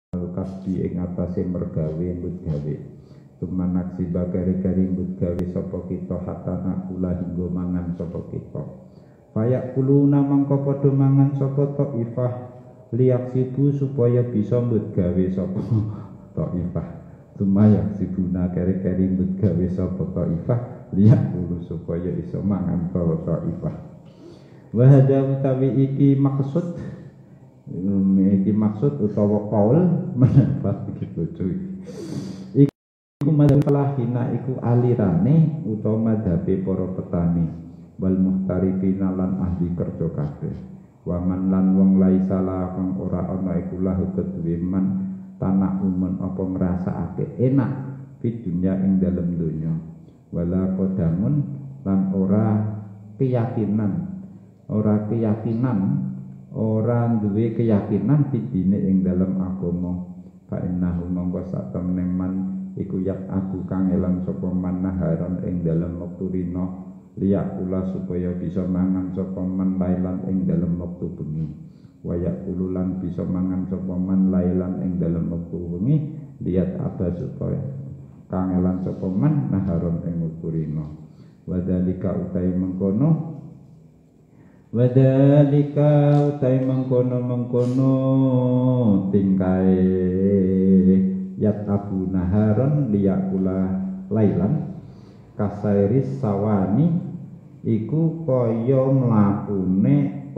kasbi ing atase mergawe mbut gawe tumanak siba kari-kari mbut gawe sapa kita hatta nakula hingga mangan sapa kita fayak kuluna mangko padha mangan sapa taifah liyak sibu supaya bisa mbut gawe sapa taifah tumayak sibuna kari-kari mbut gawe sapa taifah liyak kulu supaya iso mangan taifah wa hadza utawi iki maksud utawa kaul mendapat iki bojo iku madhab hina iku alirane utawa madhabe para petani wal muhtarifina lan ahli kerja kabeh waman lan wong laisala kang ora ana iku lahu kedue man tanah umen apa ngrasakake enak di dunya ing dalem donya wala qadamun lan ora keyakinan orang duwe keyakinan didine ing dalam agama fa innahu mongko sak temene man iku yak aku kang elang sapa man naharan ing dalam wektu rina liyak kula supaya bisa mangan sapa man lailan ing dalam wektu bengi wayak ululan bisa mangan sapa man lailan ing dalam wektu bengi lihat apa supaya kang elang sapa man naharan ing wektu rina wadzalika utai mengkono wadhalika utai mengkono tingkai yat abu naharon liyakula lailan kasairis sawani iku kaya mlakune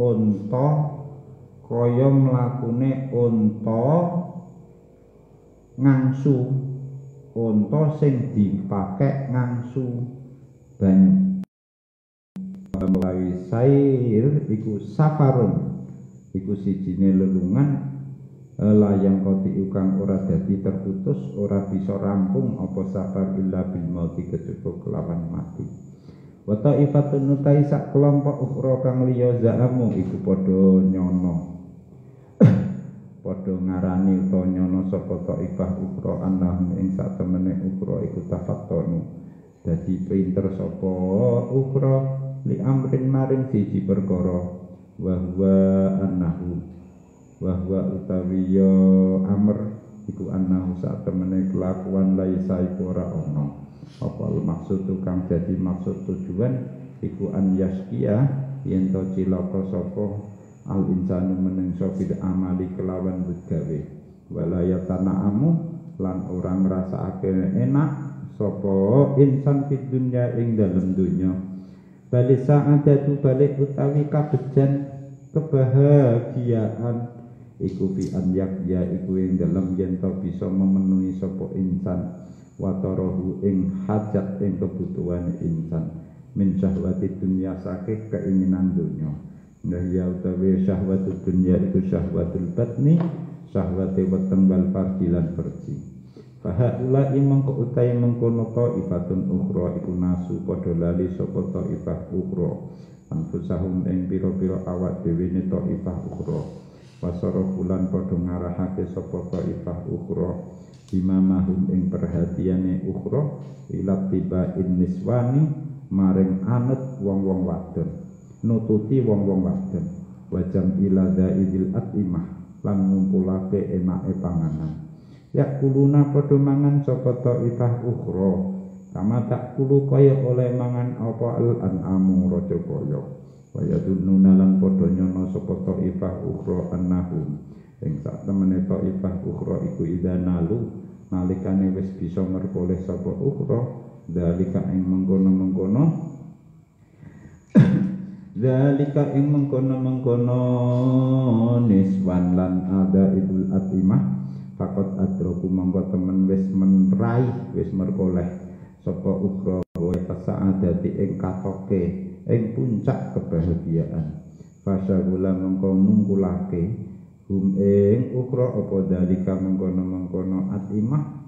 unta ngangsu unta sing dipake ngangsu banyu Melawi sair iku safarun iku sijine lelungan layang koti ukang ora dadi terputus ora bisa rampung apa safar illa bil mauti kecukup kelawan mati wa taifatun utai sak kelompok ukhra kang liya zaamu iku padha nyono padha ngarani utawa nyono sapa taifah ukhra annahum ing sak temene ukhra iku tafattonu dadi pinter sapa ukhra li amrin maring siji perkara wa huwa utawi ya amr iku annahu sak temene kelakuan laisa iku ora ana apa maksud kang dadi maksud tujuan iku an yaskia yen to cilaka sapa al insanu menungso bil amali kelawan gawe walaya tanaamu lan ora ngrasakake enak sapa insan fid dunya ing dalem dunya balik sa'adatu balik utawi kabejan kebahagiaan iku fi an yakya iku ing dalem yen to bisa memenuhi sapa insan watarahu ing hajat ing kebutuhan insan min syahwati dunya saking keinginan dunya nah ya utawi syahwatu dunya iku syahwatul batni syahwate weteng wal farjilan farji fahaula imang ko utai mengkono taifatun ukhra iku nasu padha lali sapa taifah ukhra anfusahum ing pira-pira awak dhewe ne taifah ukhra wasara bulan padha ngarahake sapa taifah ukhra imamahum ing perhatiane ukhra ila tibain niswani maring anut wong-wong wadon nututi wong-wong wadon wajam ila daidil atimah lan ngumpulake enake panganan yakuluna padha mangan sapa taifah ukhra kama takulu kaya oleh mangan apa al-an'amu raja kaya wa yadunnuna lan padha nyono sapa taifah ukhra annahum ing sak temene taifah ukhra iku idanalu nalikane wis bisa merkoleh sapa ukhra dalika ing mengkono-mengkono dalika ing mengkono-mengkono niswan lan ada idul atimah fakot adroku mongko temen wis menraih wis merkoleh sapa ukhra wa tasaadati ing katoke ing puncak kebahagiaan fasagula mongko nungkulake hum ing ukhra apa dalika mengkono-mengkono atimah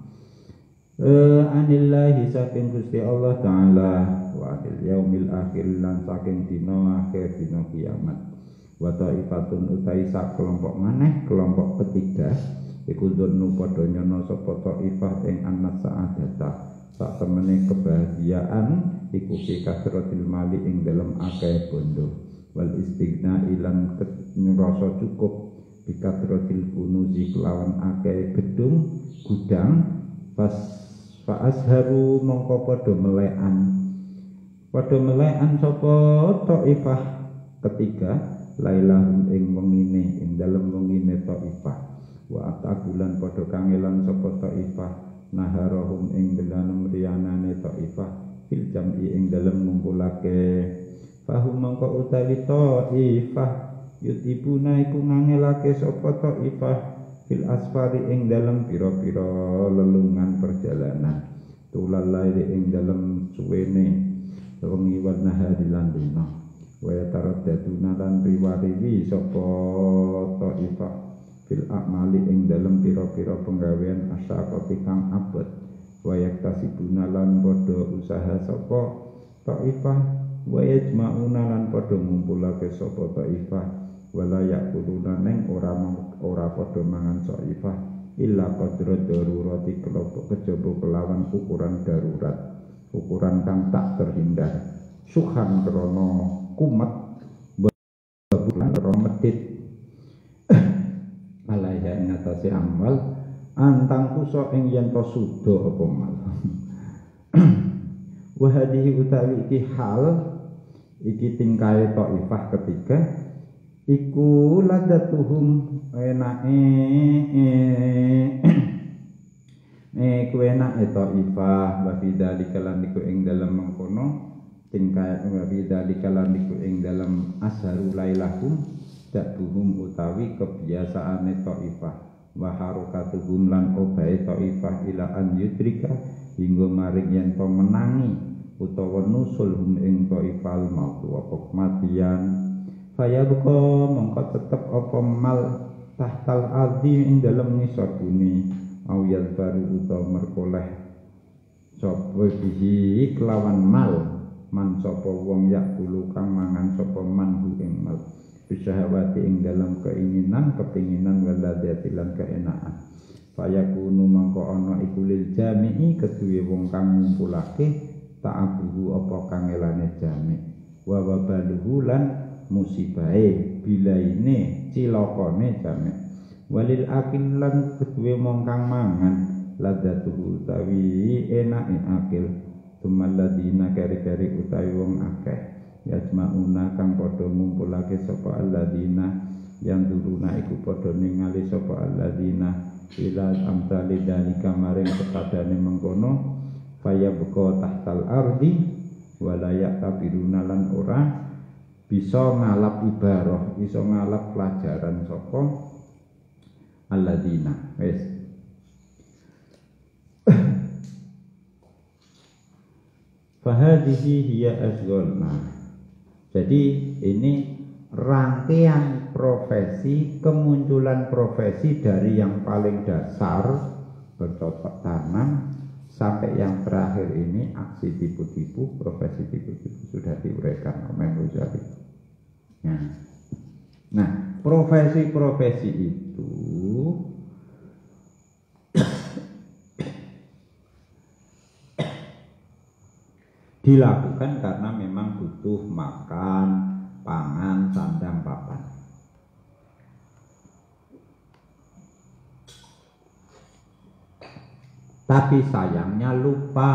anillahi saking Gusti Allah taala wa anil yaumil akhir lan saking dina akhir dina kiamat wa taifatun utai sak kelompok maneh kelompok ketiga iku dzunnu padha nyono sapa taifah ing annas sa'adata sak temene kebahagiaan iku fi kasratil mali ing dalem akeh bondo wal istighna ilan ngrasa cukup bikatrotil kunuzi kelawan akeh gedung gudang pas faasharu mongko padha melekan sapa Taifah ketiga lailahum ing wengine ing dalem wengine Taifah wa atakulan padha kangelan sapa Taifah naharahum ing dalem riyanane Taifah fil jam'i ing dalem ngumpulake fahum mongko utawi Taifah yutibuna iku ngangelake sapa Taifah fil asfari ing dalem pira-pira lelungan perjalanan tulal laili ing dalem suwene wengi wan nahari lan dina wa taraddaduna lan riwariwi sapa Taifah fil a'mali ing dalem pira-pira penggawean asyaqati kang abot wa yaktasibuna lan padha usaha sapa Taifah wa yajma'una lan padha ngumpulake sapa Taifah wala yakuluna neng ora padha mangan Taifah illa qadra darurati kejaba kelawan ukuran darurat ukuran kang tak terhindar suhan krana kumet bulan medit alaiha ngatasi amal antang kuso ing yen to suda apa mal wa hadhihi utawi iki hal iki tingkae Taifah ketiga iku ladatuhum enake Taifah wa bidzalika lan iku ing dalem mengkono tingkah wa bidzalika lan iku ing dalem asharu lailahum datuhum utawi kebiasaane Taifah wa harokatuhum lan obahe Taifah ila an yudrika hingga maring yen to menangi utawa nusulhum ing Taifah maut wa kematian fayabqa mongko tetep apa mal tahtal ardi ing dalem ngisor bumi awyal baru utawa merkoleh sapa bihi kelawan mal man sapa wong yakulu kang mangan sapa manhu ing mal bisyahawati ing dalem kepinginan waladati lan keenaan fayakunu mongko ana iku lil jami'i keduwe wong kang ngumpulake ta'abuhu apa kangelane jami' wa wabaluhu lan musibahe bilaine cilakane jami' walil akil lan kedue mong kang mangan ladzatuhu utawi enake akil tumalladina kari-kari utawi wong akeh yajmauna kang padha ngumpulake sapa alladina yang duruna iku padha ningali sapa alladina ila amtali dalika maring kepadane mengkono fayabqa tahtal ardi wala yaktabiruna lan ora bisa ngalap ibarah bisa ngalap pelajaran sapa alladzina wis fahadhihi hiya asghalna. Jadi ini rangkaian profesi, kemunculan profesi dari yang paling dasar bercocok tanam sampai yang terakhir ini aksi tipu-tipu, profesi tipu-tipu sudah diuraikan oleh Ghazali. Nah, profesi-profesi itu dilakukan karena memang butuh makan, pangan, sandang, papan. Tapi sayangnya lupa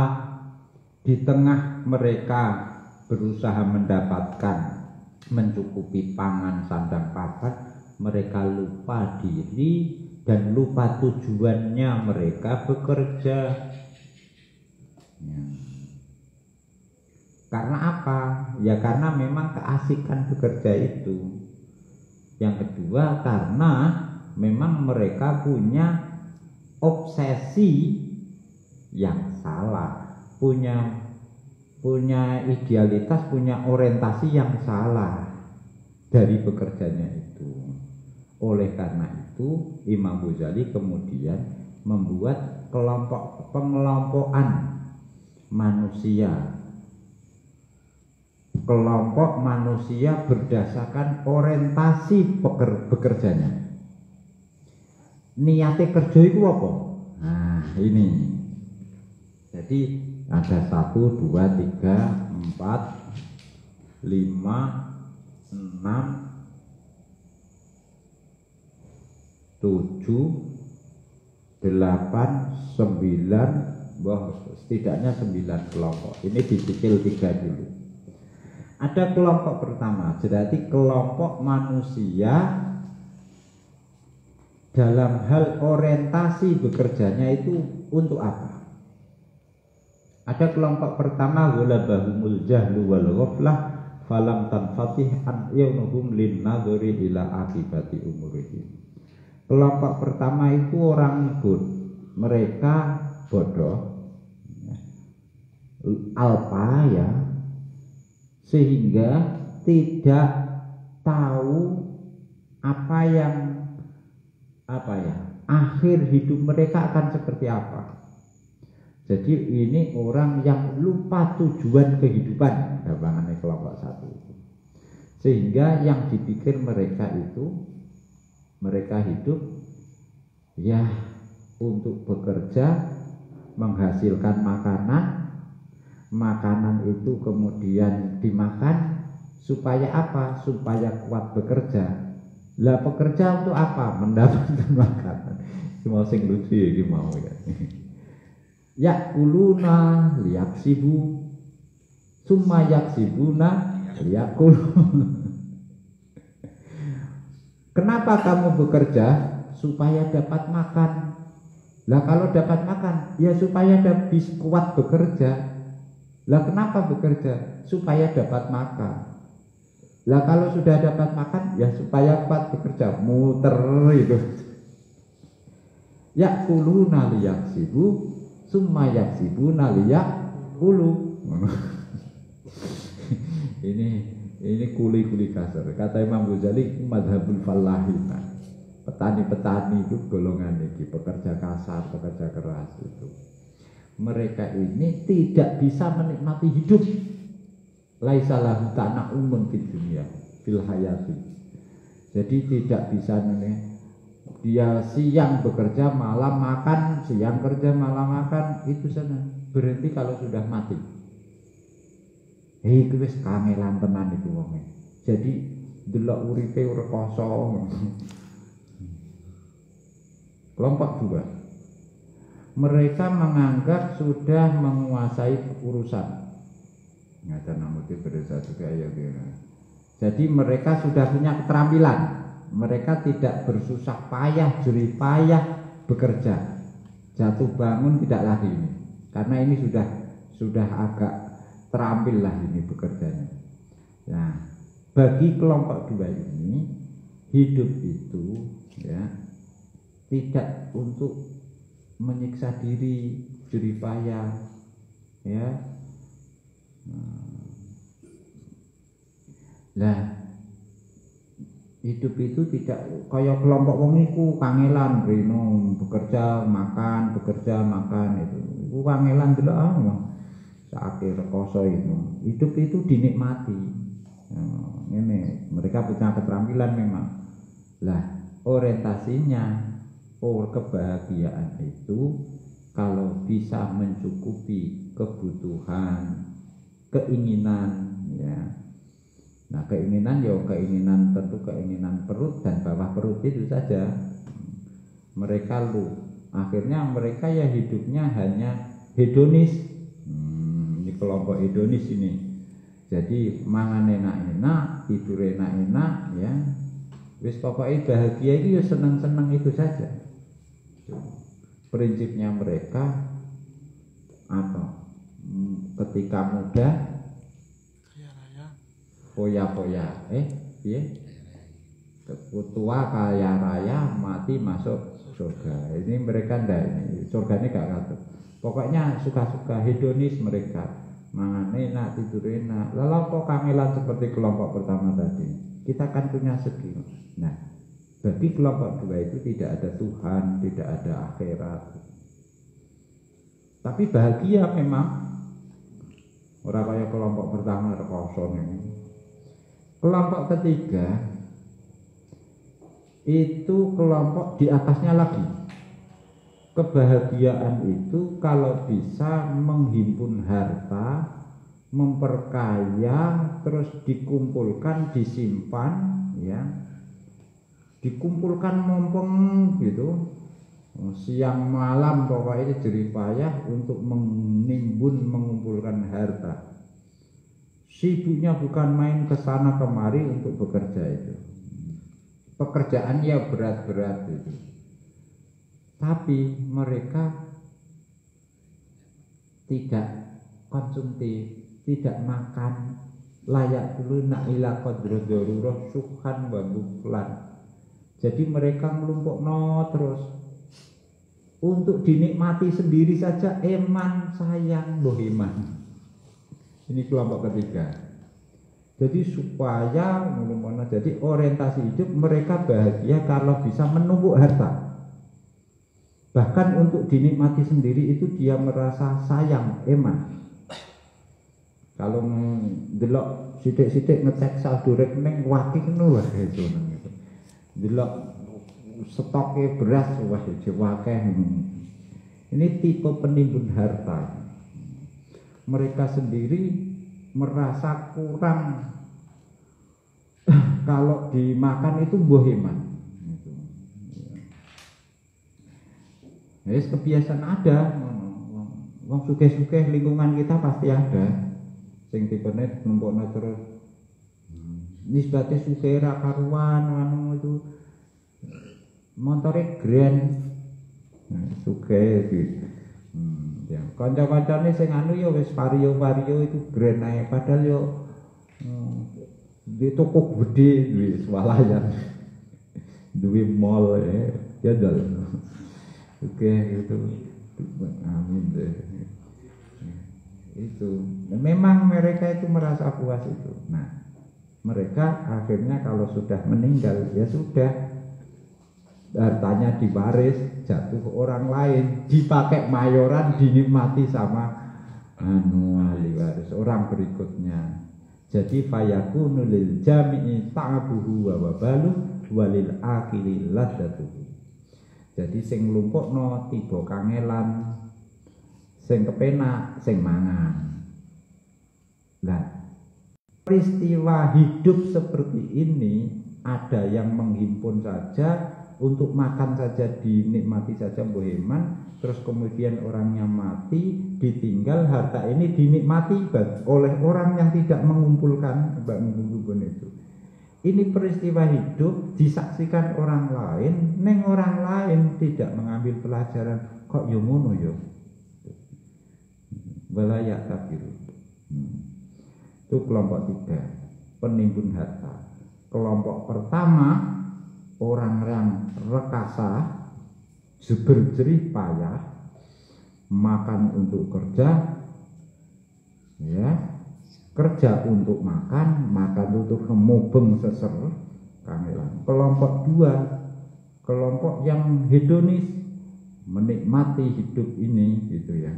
di tengah mereka berusaha mendapatkan mencukupi pangan, sandang, papan, mereka lupa diri dan lupa tujuannya mereka bekerja. Karena apa? Ya karena memang keasikan bekerja itu. Yang kedua karena memang mereka punya obsesi yang salah, punya idealitas, punya orientasi yang salah dari bekerjanya itu. Oleh karena itu Imam Ghazali kemudian membuat pengelompokan manusia, kelompok manusia berdasarkan orientasi bekerjanya. Niate kerja itu apa? Nah ini. Jadi ada 1, 2, 3, 4, 5, 6, 7, 7, 8, 9, setidaknya 9 kelompok. Ini dicicil 3 dulu. Ada kelompok pertama, berarti kelompok manusia dalam hal orientasi bekerjanya itu untuk apa? Ada kelompok pertama, ghalabahumul jahlu wal ghaflah falam tanfatih an yaunuhum lin nadhuri ila akibati umurihim. Kelompok pertama itu orang mereka bodoh, alpa ya, sehingga tidak tahu akhir hidup mereka akan seperti apa. Jadi ini orang yang lupa tujuan kehidupan, gampangannya kelompok 1. Sehingga yang dipikir mereka itu, mereka hidup ya untuk bekerja, menghasilkan makanan itu kemudian dimakan supaya apa? Supaya kuat bekerja. Lah bekerja untuk apa? Mendapatkan makanan. Cuma sing lucu ya mau ya. Yakuluna liyaksibu summa yaksibuna liyakulu. Kenapa kamu bekerja? Supaya dapat makan. Lah kalau dapat makan, ya supaya bisa kuat bekerja. Lah kenapa bekerja? Supaya dapat makan. Lah kalau sudah dapat makan, ya supaya kuat bekerja. Muter itu. Yakuluna liyaksibu summa yaksibuna liyakulu. Ini kuli-kuli kasar. Kata Imam Ghazali, madhabul fallahina. Petani-petani itu golongan ini, pekerja kasar, pekerja keras itu. Mereka ini tidak bisa menikmati hidup. Laisa lahu ta'na'umun fid dunya fil hayati. Jadi tidak bisa dia siang bekerja, malam makan, siang kerja, malam makan, itu sana. Berhenti kalau sudah mati. Itu wis kangelan tenan itu wonge. Jadi delok uripe rekoso. Kelompok 2. Mereka menganggap sudah menguasai urusan. Ngaten namuti berdasar juga ya. Jadi mereka sudah punya keterampilan. Mereka tidak bersusah payah, jerih payah bekerja. Jatuh bangun tidak lagi ini. Karena ini sudah agak terampil lah ini bekerjanya. Nah, bagi kelompok 2 ini hidup itu ya tidak untuk menyiksa diri, jerih payah, ya. Nah, hidup itu tidak kaya kelompok wong iku kangelan rino bekerja makan itu. Iku kangelan delok saake rekoso itu. Hidup itu dinikmati. Ini mereka punya keterampilan memang. Lah, orientasinya kebahagiaan itu kalau bisa mencukupi kebutuhan, keinginan, ya. Nah, keinginan tentu keinginan perut dan bawah perut itu saja. Mereka akhirnya mereka ya hidupnya hanya hedonis. Ini kelompok hedonis ini. Jadi mangan enak-enak, tidur enak-enak, ya. Wis pokoknya bahagia itu ya senang-senang itu saja. Prinsipnya mereka apa? Ketika muda foya-foya, tua kaya raya, mati masuk surga. Ini mereka ndak ini, surganya gak ngatur. Pokoknya suka-suka hedonis mereka. Mangan enak, tidur enak. Lalu kok kangelan seperti kelompok pertama tadi. Kita kan punya skill. Nah, bagi kelompok 2 itu tidak ada Tuhan, tidak ada akhirat. Tapi bahagia memang. Orang kaya kelompok pertama rekoso ini. Kelompok ketiga itu kelompok di atasnya lagi. Kebahagiaan itu kalau bisa menghimpun harta, memperkaya, terus dikumpulkan, disimpan, ya. dikumpulkan mumpung gitu, siang malam pokoknya jerih payah untuk mengumpulkan harta. Sibuknya bukan main ke sana kemari untuk bekerja itu. Pekerjaannya berat-berat itu. Tapi mereka tidak konsumtif, tidak makan layak dulu nak ila qadra darurah syukhan wa buklan. Jadi mereka melumpukno terus untuk dinikmati sendiri saja, eman sayang bohiman. Ini kelompok ketiga. Jadi supaya jadi orientasi hidup mereka bahagia kalau bisa menumpuk harta. Bahkan untuk dinikmati sendiri itu dia merasa sayang, eman. Kalau delok sithik-sithik ngecek saldo rekening wati kene wah itu. Delok stoknya beras wah akeh. Ini tipe penimbun harta. Mereka sendiri merasa kurang kalau dimakan itu boheman. Kebiasaan ada, wong sugih-sugih lingkungan kita pasti ada. Sing tipene numpukna terus. Nisbate sugih ra karuan anu itu. Montore grand. Sugih iki. Ya, kanca-kancane sing anu ya wis vario-vario itu grand ae padahal yo di toko gede duwe swalayan. Duwe mall ya dal. Oke itu amin deh. Itu memang mereka itu merasa puas itu. Nah, mereka akhirnya kalau sudah meninggal ya sudah, hartanya diwaris jatuh ke orang lain, dipakai mayoran, dinikmati sama ahli waris orang berikutnya. Jadi fayakunu lil jami'i ta'abuhu wa wabalu walil akili ladzatuhu. Jadi sing nglumpukno tiba kangelan, sing kepenak sing mangan. Nah, peristiwa hidup seperti ini ada yang menghimpun saja untuk makan saja, dinikmati saja boheman, terus kemudian orangnya mati, ditinggal harta ini dinikmati oleh orang yang tidak mengumpulkan itu. Ini peristiwa hidup disaksikan orang lain, neng orang lain tidak mengambil pelajaran, kok yo ngono yo. Walayak tabiru. Itu kelompok 3, penimbun harta. Kelompok pertama, orang-orang rekasa, berjerih payah, makan untuk kerja, ya, kerja untuk makan, makan untuk mubeng seser, kangelan. Kelompok 2, kelompok yang hedonis, menikmati hidup ini, gitu ya.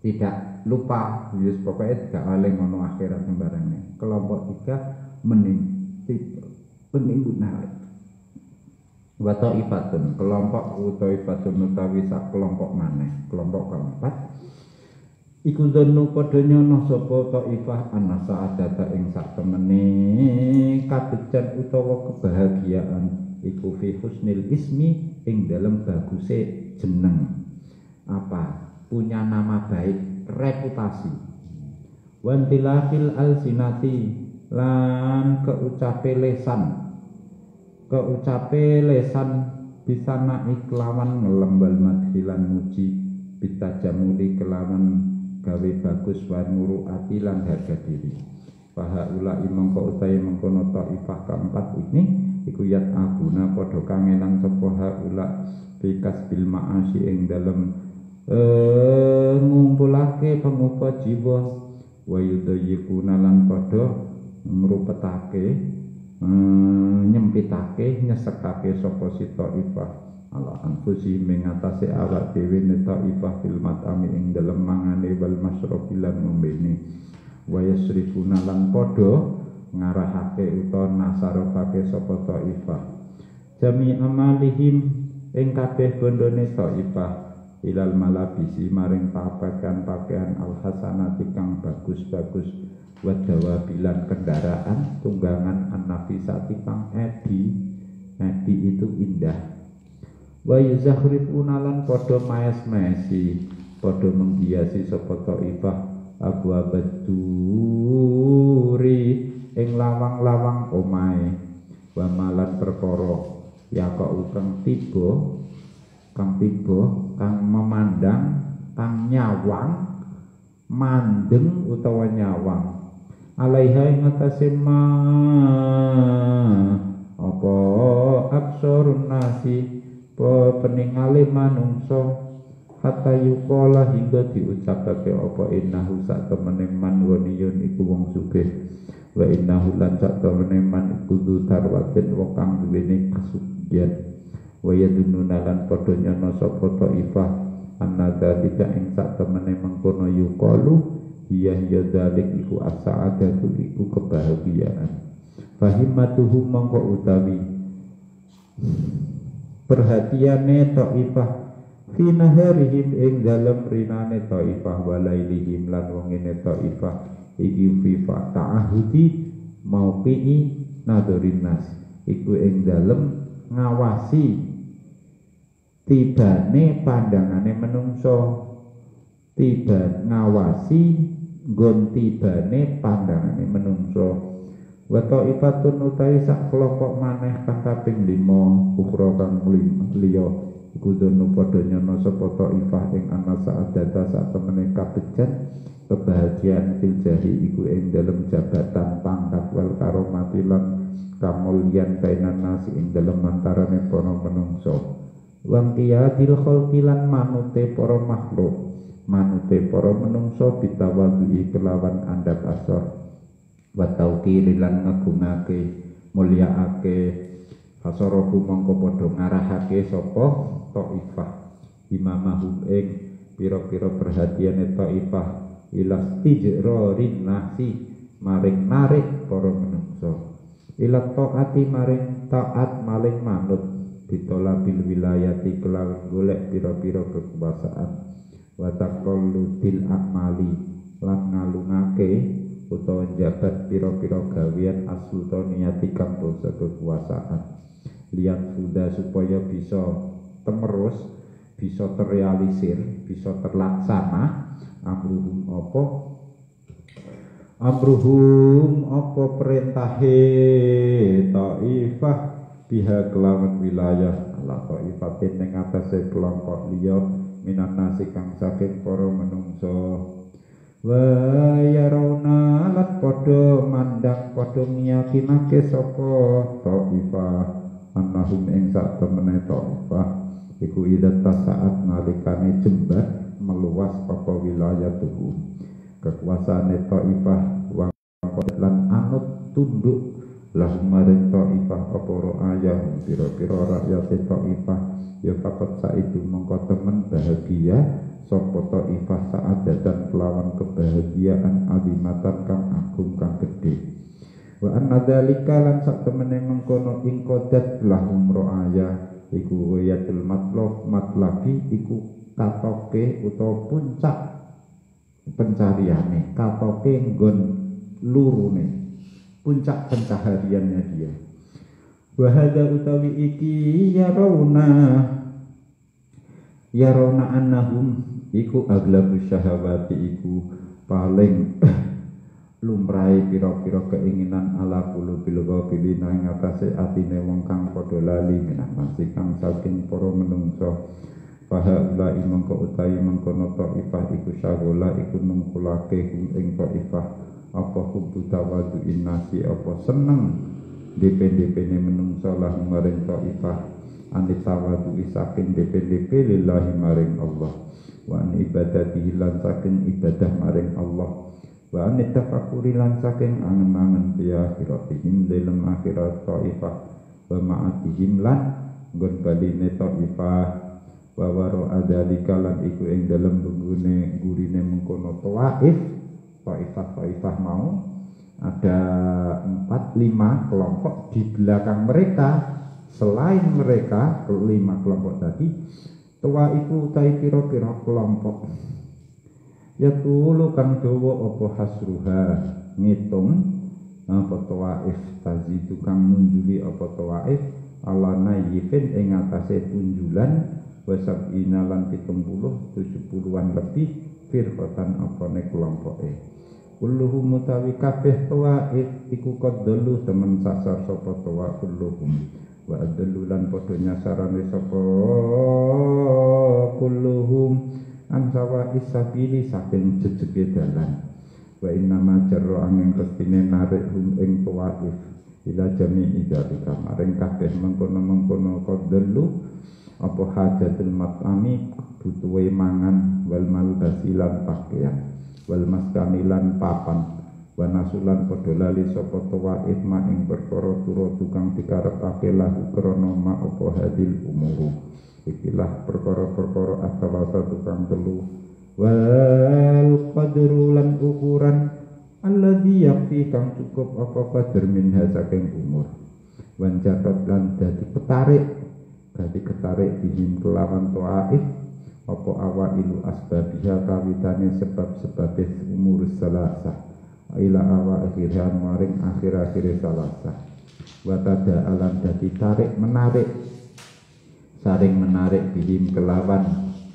Tidak lupa, yes, pokoknya tidak oleh ngono akhirat sembarangnya. Kelompok 3 penimbun harta. Wa ta'ifatun, kelompok uta'ifatun utawi sak kelompok maneh. Kelompok keempat iku dzannu padha nyono sapa ta'ifah ana sa'adata ing sak temene kabejan utawa kebahagiaan iku fi husnil ismi ing dalem baguse jeneng. Apa? Punya nama baik, reputasi. Wantilafil alsinati lan keucape lesan bisa naik kelawan ngelembal madhilan muji bisa jamuli kelawan gawe bagus wanuru ati lan harga diri. Fahaula imangka utahe mengkono taifah keempat ini iku yat abuna padha kangelan sapa haula bikas bil ma'asi ing dalem ngumpulake pengupah jiwa wa yudayikuna lan padha ngrupetake nyempitake nyesekake sapa si taifah ala anfusi mengatasi awak dhewe ne taifah fil matami ing dalem mangane wal masrabi lan ngombene wa yasrifuna lan padha ngarahake utawa nasarofake sapa taifah jami amalihim ing kabeh bondone taifah ilal malabisi maring pakaian al hasanati kang bagus-bagus wadawa bilan kendaraan tunggangan an-nafisati kang edi Ngadi itu indah. Wa yuzakhrifuna lan padha maes-mesi, padha menghiasi sapa taifah abwa baduri ing lawang-lawang omahe. Wa malan perkara ya kok kang memandang, kang nyawang, mandeng utawa nyawang. Alaiha ing atase apa absurun nasi peningale manungsa hatta yuqala hingga diucapake apa innahu sak temene man waniyun iku wong sugih wa innahu lan sak temene man iku dutarwatin wong kang duweni kasugihan wa yadununa lan padha nyono sapa taifah annadzalika ing sak temene mengkono yuqalu hiya dalik iku as-sa'adatu iku kebahagiaan fahimmatuhum mongko utawi perhatiane taifah fi naharihim ing dalem rinane taifah walailihim lan wongene taifah iki fi ta'ahudi mauqi'i nadharin nas iku ing dalem ngawasi tibane pandangane menungso ngawasi nggon tibane pandangane menungso. Wa ta'ifatun utawi sak kelompok maneh kang kaping 5 ukhra kang liya iku dono padha nyono sapa ta'ifah ing ana sa'adata sak temene kabejan kebahagiaan fil jahi iku ing dalem jabatan pangkat wal karomati lan kamulyan bainan nasi ing dalem antarane para menungso. Wang qiyadil khalqi lan manute para makhluk, manute para menungso bitawadhi kelawan andap asor. Wa tauqiri lan ngagungake mulyaake fasarahu mongko padha ngarahake sapa taifah imamahum ing pira-pira perhatiane taifah ilastijrarin nasi maring narik para menungso ila taati maring taat maling manut bitolabil wilayati kelawan golek pira-pira kekuasaan wa taqalludil amali lan ngalungake utawa jabat pira-pira gawean as-sultaniyati kang basa kekuasaan lihat sudah supaya bisa temerus, bisa terrealisir, bisa terlaksana amruhum apa perintahe taifah biha kelawan wilayah ala taifatin ning atase kelompok liya minan nasi kang saking para menungso. Wa yarawna lan padha mandang padha miyakinake sapa taifah annahum ing sak temene taifah iku ida saat nalikane jembar meluas apa wilayah tubuh kekuasaane taifah wa lan anut tunduk lahum maring taifah apa ayah pira-pira rakyat taifah ya fakot saidu mongko temen bahagia sapa taifah sa'adatan kelawan kebahagiaan azimatan kang agung kang gedhe. Wa anna dzalika lan sak temene mengkono ing qadat lahum ra'aya iku wayatul matlabi iku katoke utawa puncak pencariane, katoke nggon lurune, puncak pencahariannya dia. Wa hadza utawi iki yarawna annahum iku aglabu syahawati iku paling lumrahe pira-pira keinginan ala qulubil ghafilina ing atase atine wong kang padha lali menak masih kang saking para menungso fahaula mengko utawi mengkono taifah iku syagola iku nungkulake ing taifah apa kubu tawadu innasi apa seneng DP-DP-ne menungso lah maring taifah anit tawadu isakin DP-DP lillahi maring Allah wa an ibadatihi lan saking ibadah maring Allah wa an tafakuri lan saking angen-angen fi akhiratihim dalam akhirat taifah wa ma'atihim lan nggon baline taifah wa waro adalika lan iku ing dalem benggune gurine mengkono taifah mau ada 4-5 kelompok di belakang mereka. Selain mereka 5 kelompok tadi, tua itu utai piro-piro kelompok ya tulu kang dawa apa hasruha ngitung apa tawaif tazidu kang munjuli apa tawaif ala nayyifin ing atase tunjulan wasabina lan 70-an lebih firqatan apane kelompoke kulluhum mutawi kabeh tawaif iku qaddalu temen sasar sapa tawa kulluhum wa adallu lan padha nyasarane sapa kulluhum an sawa isabili saking jejege dalan wa innama jarra angin pestine narik hum ing tawaif ila jami'i dzalika maring kabeh mengkono-mengkono qaddalu apa hajatul mat'ami butuhe mangan wal malbasilan pakaian wal maskanilan papan wa nasulan padha lali sapa tawaif ma ing perkara turu tukang dikarepake lahu krana ma apa hadil umuru ikilah perkara-perkara asawasa tukang telu wal qadru lan ukuran alladzi yakfi kang cukup apa qadr minha saking umur wan jabat lan dadi ketarik bihim kelawan taif apa awailu asbabiha kawitane sebab-sebab umur salasah ila awa akhirhan maring akhir-akhir salasah wa tada alam dadi tarik menarik saring menarik bihim kelawan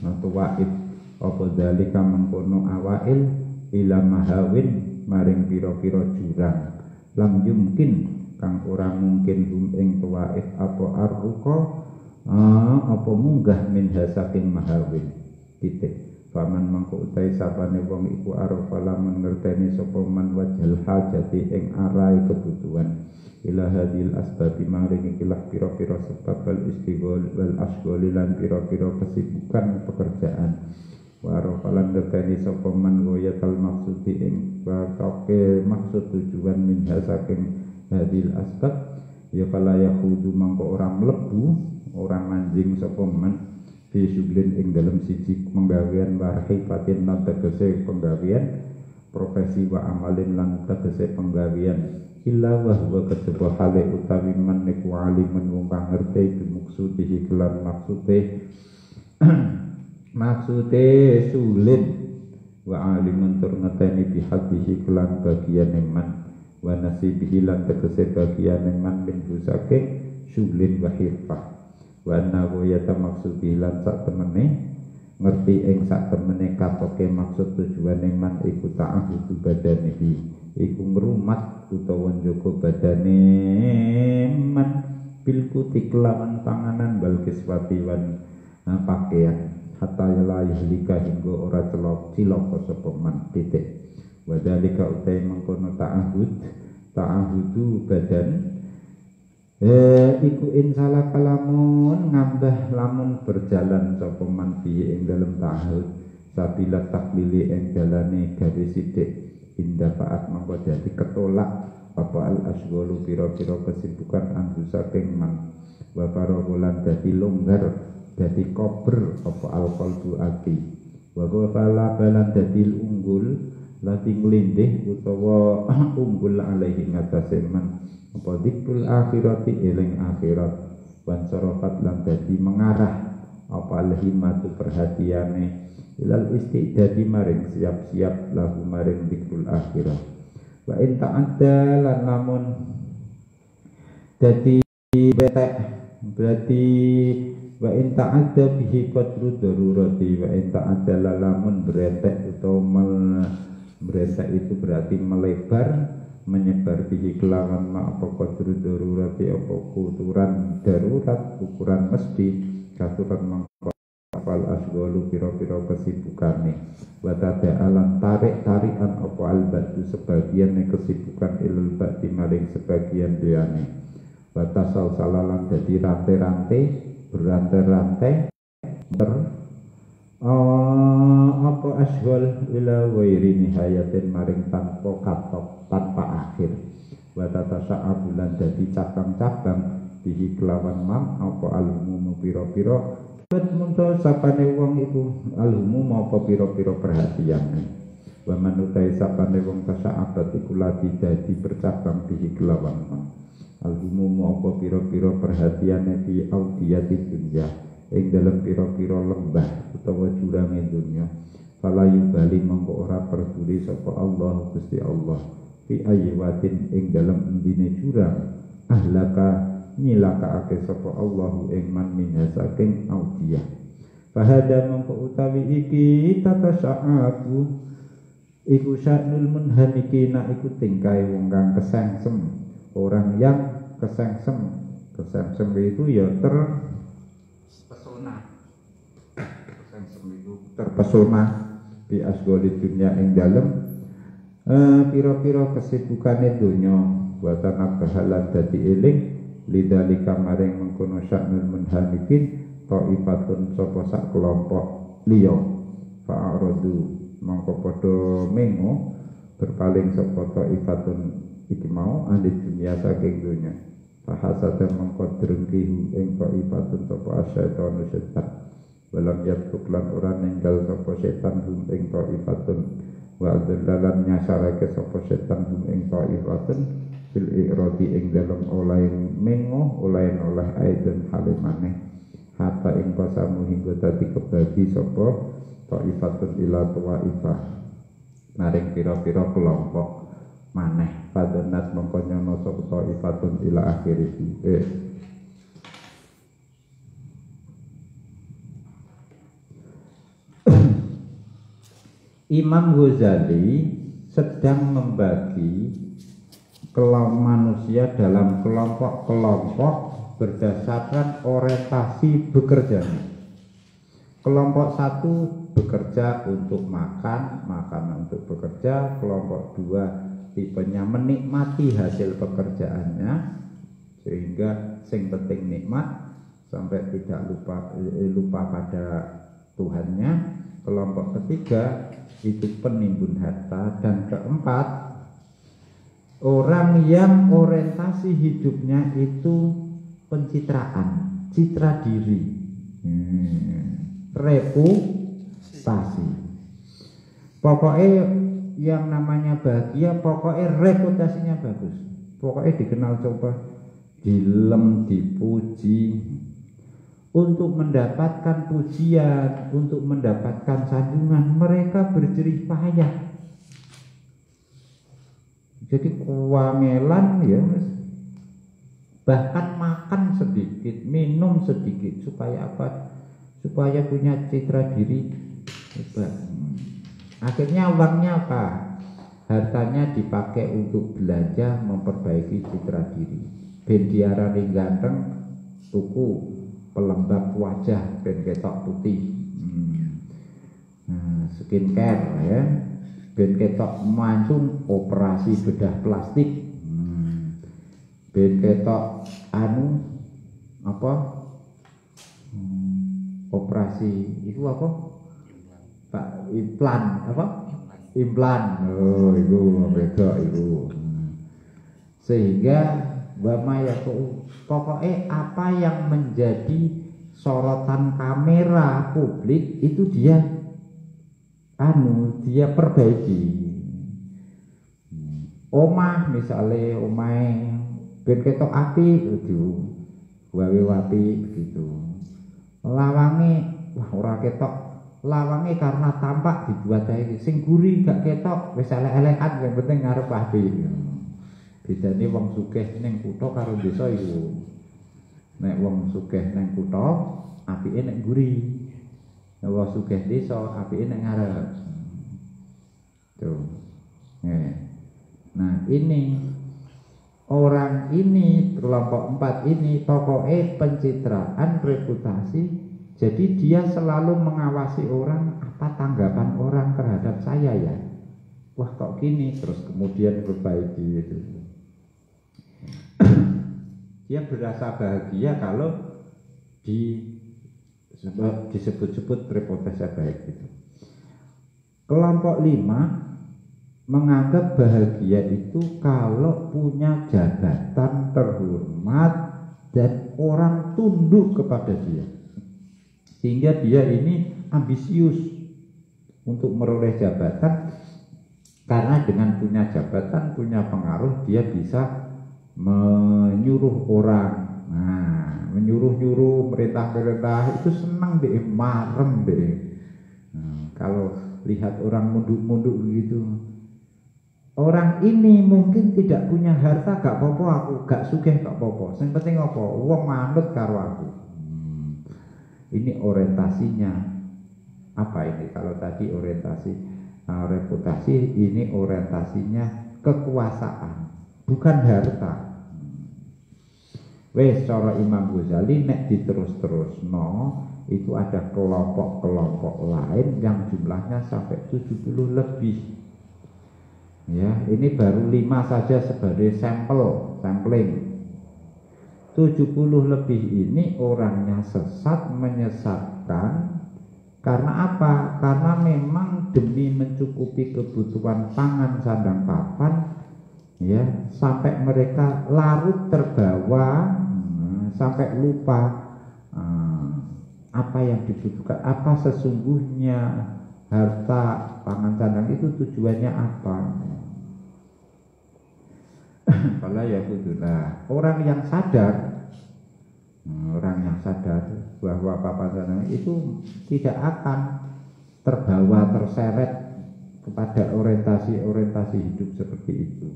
taif apa dalika mengkono awail ila mahawin maring pira-pira jurang lam yumkin kang ora mungkin hum ing taif apa arruqa apa munggah min hasaking mahawin titik faman mangko utai sapane wong iku arafa lamun ngerteni sapa man wajhal hajati ing arai kebutuhan ila hadil asbabi maring ikilah pira-pira sebab wal istighol wal asghol lan pira-pira kesibukan pekerjaan wa arafa lan ngerteni sapa man goyatal maksudi ing batoke maksud tujuan min hasaking hadil asbab ya kala yahudu mangko ora mlebu orang manjing sapa man fi syuglin ing dalam siji penggawean warhifatin lan tegese penggawean profesi wa amalin lan tegese penggawean illa wa huwa kejaba hale utawi man niku alimun wong kang ngerti bimuksudi kelan maksude sulit wa alimun tur ngeteni bihadihi kelan bagian man wa nasibihi lan tegese bagian man min saking syuglin wa hirfah wa annahu yatamaksudi lan sak temene ngerti ing sak temene katoke maksud tujuane man iku ta'ahudu badanihi iku ngrumat utawa njaga badane man bil kuti kelawan panganan bal kiswati wan pakaian hatta la yahlika hingga ora cilaka sapa man titik wa dalika utai mengkono ta'ahudu badan iku insalah kalamun ngambah lamun berjalan sapa man fi ing dalem ta'ahud sabila takmili ing dalane gawe sithik indah faat mangko dadi ketolak apa al asghulu pira-pira kesibukan andu saking man wa paragolan dadi longgar dadi kober apa al qalbu ati wa fala balan dadi unggul lati nglindih utawa unggul alaihi ngatasé man apa dzikrul akhirati eling akhirat wan sarafat lan dadi mengarah apa alhimatu perhatiane ilal istidadi maring siap-siap lahu maring dzikrul akhirat wa in ta'adda lan lamun dadi betek berarti wa in ta'adda bihi qadru darurati wa in ta'adda lamun beretek utawa beretek itu berarti melebar menyebar bihi kelawan ma apa qadru darurati apa ukuran darurat ukuran mesti kasuran mangko fal asghalu pira-pira kesibukane wa tada'alan tarik-tarikan apa albatu sebagian kesibukan ilul ba'di maring sebagian liyane wa tasal-salalan dadi rantai-rantai berantai-rantai apa asghal ila ghairi nihayatin maring tanpa katok tanpa akhir wa tatasa'ab lan dadi cabang-cabang bihi kelawan mam apa alumum pira-pira bet munto sapane wong iku alumum apa pira-pira perhatiane wa manutai sapane wong tasa'abat iku lati dadi bercabang bihi kelawan mam alumum apa pira-pira perhatiane di audiyati dunya ing dalam pira-pira lembah utawa jurang dunya fala yubali mongko ora peduli sapa Allah Gusti Allah fi ayyatin ing dalam endine jurang ahlaka nyilakaake sapa Allahu ing man minha saking audiyah. Fahada mongko utawi iki tata sa'atu iku sya'nul munhamikina iku tingkai wong kang kesengsem, orang yang kesengsem. Kesengsem itu ya terpesona. Kesengsem itu terpesona di asgoli dunia ing dalem pira-pira kesibukane donya buatan abahalan dadi eling lidalika maring mengkono sya'nul munhamikin ta'ifatun sapa sak kelompok liya fa'aradu mongko padha mengo berpaling sapa ta'ifatun iki mau ahli dunia saking dunya fahasada mongko drengki ing ta'ifatun sapa asyaiton setan walam yatuk lan ora ninggal sapa setan ing ta'ifatun wa adalan nyasarake sapa setan ing ta'ifatun fil iradi ing dalem oleh mengo oleh aidon halimane hatta ing pasamu hingga dadi kebagi sapa ta'ifatun ila ta'ifah maring pira-pira kelompok maneh padonat mongko nyono sapa ta'ifatun ila akhirih Imam Ghazali sedang membagi manusia dalam kelompok-kelompok berdasarkan orientasi bekerjanya. Kelompok satu bekerja untuk makan untuk bekerja. Kelompok dua tipenya menikmati hasil pekerjaannya sehingga sing penting nikmat sampai tidak lupa pada Tuhannya. Kelompok ketiga itu penimbun harta, dan keempat orang yang orientasi hidupnya itu pencitraan, citra diri, reputasi. Pokoknya yang namanya bahagia, pokoknya reputasinya bagus, pokoknya dikenal coba, dilem, dipuji. Untuk mendapatkan pujian, untuk mendapatkan sanjungan, mereka berjerih payah. Jadi kuangelan ya, bahkan makan sedikit, minum sedikit, supaya apa? Supaya punya citra diri hebat. Akhirnya uangnya apa? Hartanya dipakai untuk belanja, memperbaiki citra diri. Ben diarani ganteng, tuku pelembab wajah ben ketok putih, skincare ya, ben ketok mancung operasi bedah plastik, ben ketok operasi itu apa Pak, implan apa implan, oh itu beda itu, sehingga pokoknya apa yang menjadi sorotan kamera publik itu dia perbaiki. Omah misalnya ben ketok api itu gawe api begitu. Lawange wah ora ketok, lawange karena tampak dibuat ae sing guri gak ketok wis elek-elekan yang penting ngarep api. Bedane wong sugih ning kutha karo desa iku. Nek wong sugih ning kutha, apike nek mburi. Nek wong sugih desa, apike nek ngarep. Tuh. Nah, ini orang ini kelompok 4 ini pokoknya pencitraan, reputasi. Jadi dia selalu mengawasi orang, apa tanggapan orang terhadap saya ya. Wah kok gini, terus kemudian perbaiki itu. Dia berasa bahagia kalau disebut-sebut reputasi baik itu. Kelompok 5 menganggap bahagia itu kalau punya jabatan terhormat dan orang tunduk kepada dia, sehingga dia ini ambisius untuk meroleh jabatan, karena dengan punya jabatan, punya pengaruh, dia bisa menyuruh orang, menyuruh-nyuruh, merintah-merintah, itu senang deh, marem deh. Kalau lihat orang munduk-munduk begitu, orang ini mungkin tidak punya harta gak apa-apa, aku gak sugih gak apa-apa, yang penting apa? Wong manut karo aku. Ini orientasinya apa ini? Kalau tadi orientasi reputasi, ini orientasinya kekuasaan, bukan harta. Wes cara Imam Ghazali nek diterus-terusno itu ada kelompok-kelompok lain yang jumlahnya sampai 70 lebih. Ya, ini baru 5 saja sebagai sampling. 70 lebih ini orangnya sesat, menyesatkan. Karena apa? Karena memang demi mencukupi kebutuhan pangan sandang papan, ya, sampai mereka larut terbawa, sampai lupa apa yang dibutuhkan, apa sesungguhnya harta pangan sandang itu tujuannya apa. Kalau ya betulah orang yang sadar bahwa papan sandang itu tidak akan terbawa terseret kepada orientasi hidup seperti itu.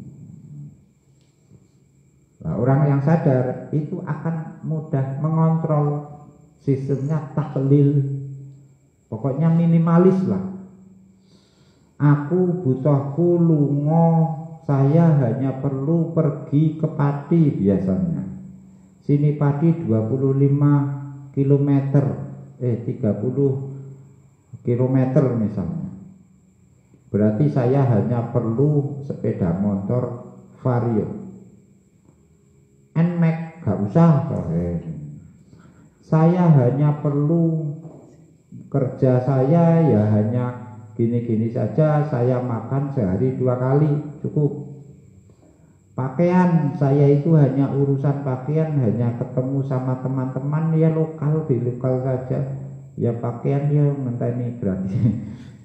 Nah, orang yang sadar itu akan mudah mengontrol sistemnya, taklil, pokoknya minimalis lah. Aku butuhku lungo, saya hanya perlu pergi ke Pati biasanya. Sini Pati 25 km, 30 km misalnya. Berarti saya hanya perlu sepeda motor Vario. NMAX gak usah. Saya hanya perlu kerja saya ya hanya gini-gini saja, saya makan sehari 2 kali cukup. Pakaian saya itu hanya urusan pakaian, hanya ketemu sama teman-teman ya lokal, di lokal saja. Ya pakaian ya ngenteni berarti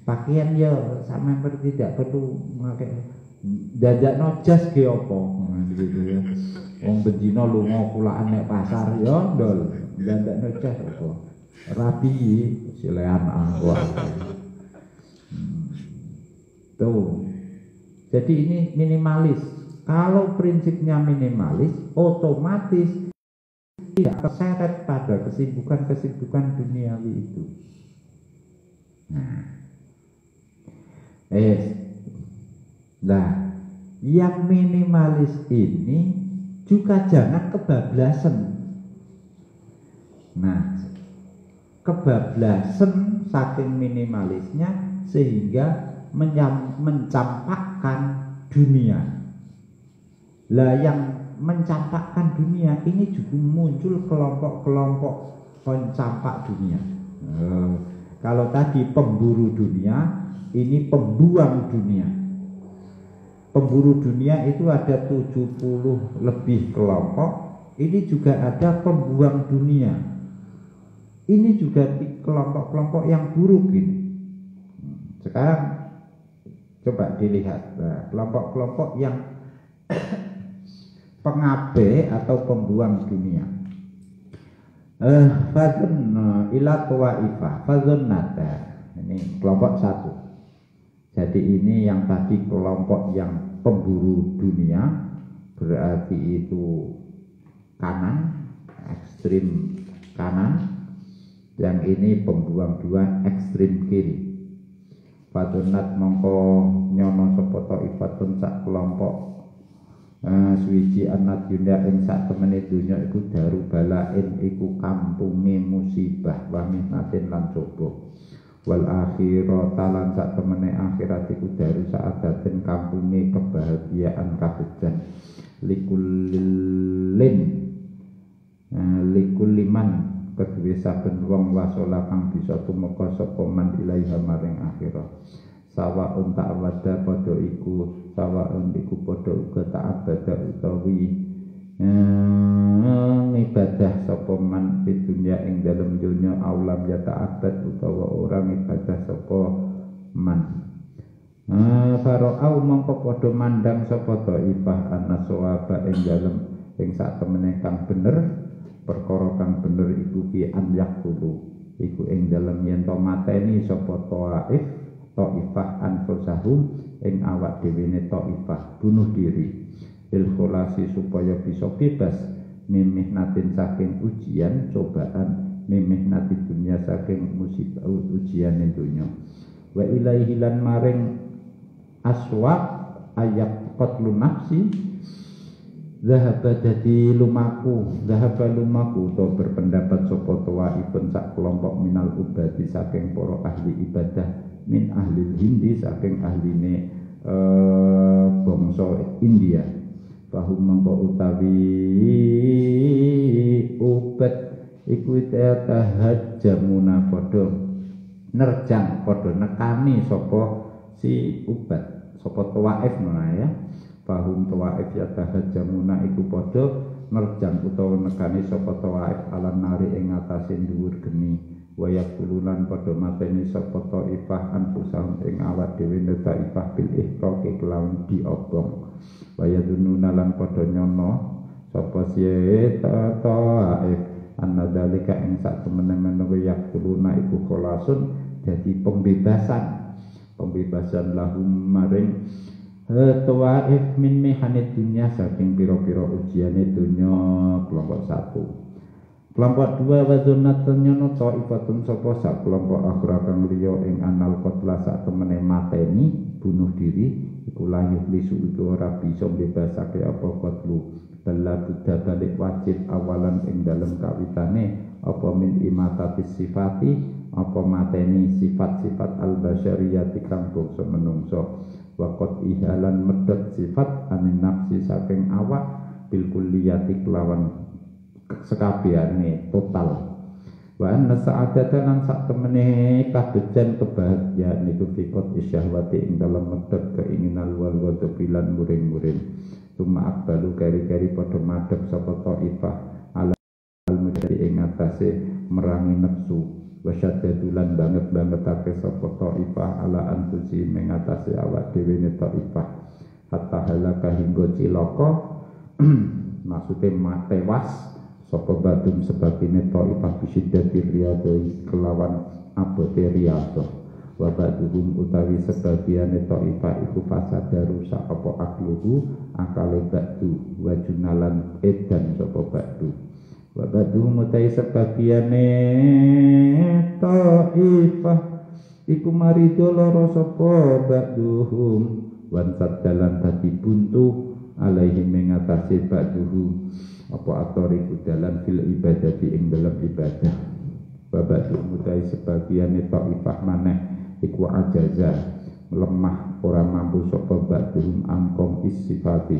pakaian ya sama tidak perlu pakai jajakno jas ge opo gitu ya. Wong bendina lunga kulaan nek pasar ya ndol, jandakno jas opo. Rapi silean angko. Tuh. Jadi ini minimalis. Kalau prinsipnya minimalis, otomatis tidak keseret pada kesibukan-kesibukan duniawi itu. Nah, yang minimalis ini juga jangan kebablasan. Nah, kebablasan saking minimalisnya sehingga mencampakkan dunia. Lah yang mencampakkan dunia ini juga muncul kelompok-kelompok pencampak dunia. Kalau tadi pemburu dunia, ini pembuang dunia. Pemburu dunia itu ada 70 lebih kelompok. Ini juga ada pembuang dunia. Ini juga kelompok-kelompok yang buruk ini. Sekarang coba dilihat kelompok-kelompok yang pengabe atau pembuang dunia. Fazun ila tawaifah fazun nata. Ini kelompok 1. Jadi ini yang tadi kelompok yang pemburu dunia, berarti itu kanan, ekstrim kanan. Yang ini pembuang 2, ekstrim kiri. Fazunat mongko nyono sapa taifatun sak kelompok suwiji anat dunya ing sak temene dunya iku daru balain iku kampunge musibah wa mihnatin lan coba. Wal akhirata lan sak temene akhirat iku daru saadaten kampunge kebahagiaan kabegjan. Likulliman kedue saben wong wasola kang bisa tumeka sapa man ilaiha maring akhirat. Sawaun ta'awada padha iku sawaun iku padha uga ta'abada utawi ibadah sapa man di dunya ing dalem dunya aulam ya ta'abad utawa orang ibadah sapa man. Fara'au mongko padha mandang sapa dhaifah anaswaba ing dalem ing sak temene kang bener, perkara kang bener iku fi an yaqulu iku ing dalem yen to mateni sapa dhaif taifah anfusahum ing awak dhewe ne taifah bunuh diri il khulasi supaya bisa bebas mimih natin saking ujian cobaan mimih natin dunia saking musibah ujian dunya wa ilaihi lan maring aswaq ayat qatlu nafsi zahaba dadi lumaku to berpendapat sapa tawaifun sak kelompok minal ubadi saking para ahli ibadah min ahli hindi saking ahline bangsa India bahum mangko utawi ubat iku tahajjamuna padha nerjang padha nekani sapa si ubat sapa tawaif ngono ya bahum tawaif ya tahajjamuna iku padha nerjang utawa nekani sapa tawaif alan nari ing atase dhuwur geni wayak tululan padha mateni sapa taifah anfusahum ing awak dhewe taifah bil ihqaqi kelawan diobong wayadununa lan padha nyono sapa siye taif annadzalika ing sak temene-mene wayak tuluna iku kholasun dadi pembebasan lahum maring tawaif min mihanid dunya saking pira-pira ujiane dunya kelompok 1 kelompok 2 wazunat nyono taifatun sapa sak kelompok akhra kang liya ing anal qatla sak temene mateni bunuh diri iku layuh lisu iku ora bisa bebasake apa qatlu bala buddha balik wajib awalan ing dalem kawitane apa min imatatis sifati apa mateni sifat-sifat al-basyariyati kang bangsa menungso waqat ihalan medhot sifat anin nafsi saking awak bil kulliyati kelawan sekabehane total wa anna sa'adatan lan sak temene kadejan kebahagiaan niku fikot isyahwati ing dalam medhot keinginan wal ghadabilan muring-muring tuma akbalu kari-kari padha madhep sapa taifah ala al-mujadi ing atase merangi nafsu wasyaddadulan banget-bangetake sapa taifah ala anfusi mengatasi awak dhewe ne taifah hatta halaka hingga cilaka maksudnya tewas sapa badum sebabine taifah bisiddatir riyadhi kelawan abote riyadhah wa baduhum utawi sebagiane taifah iku fasadaru sak apa akluhu akale badu wa junalan edan sapa badu wa baduhum utai sebagiane taifah iku marido lara sapa baduhum wan sadalan dadi buntu alaihi mengatasi ba'duhu apa atoriku dalam fil ibadati ing dalam ibadah babadu mutai sebagiane taifah maneh iku ajaza lemah ora mampu sapa ba'duhum angkong isifati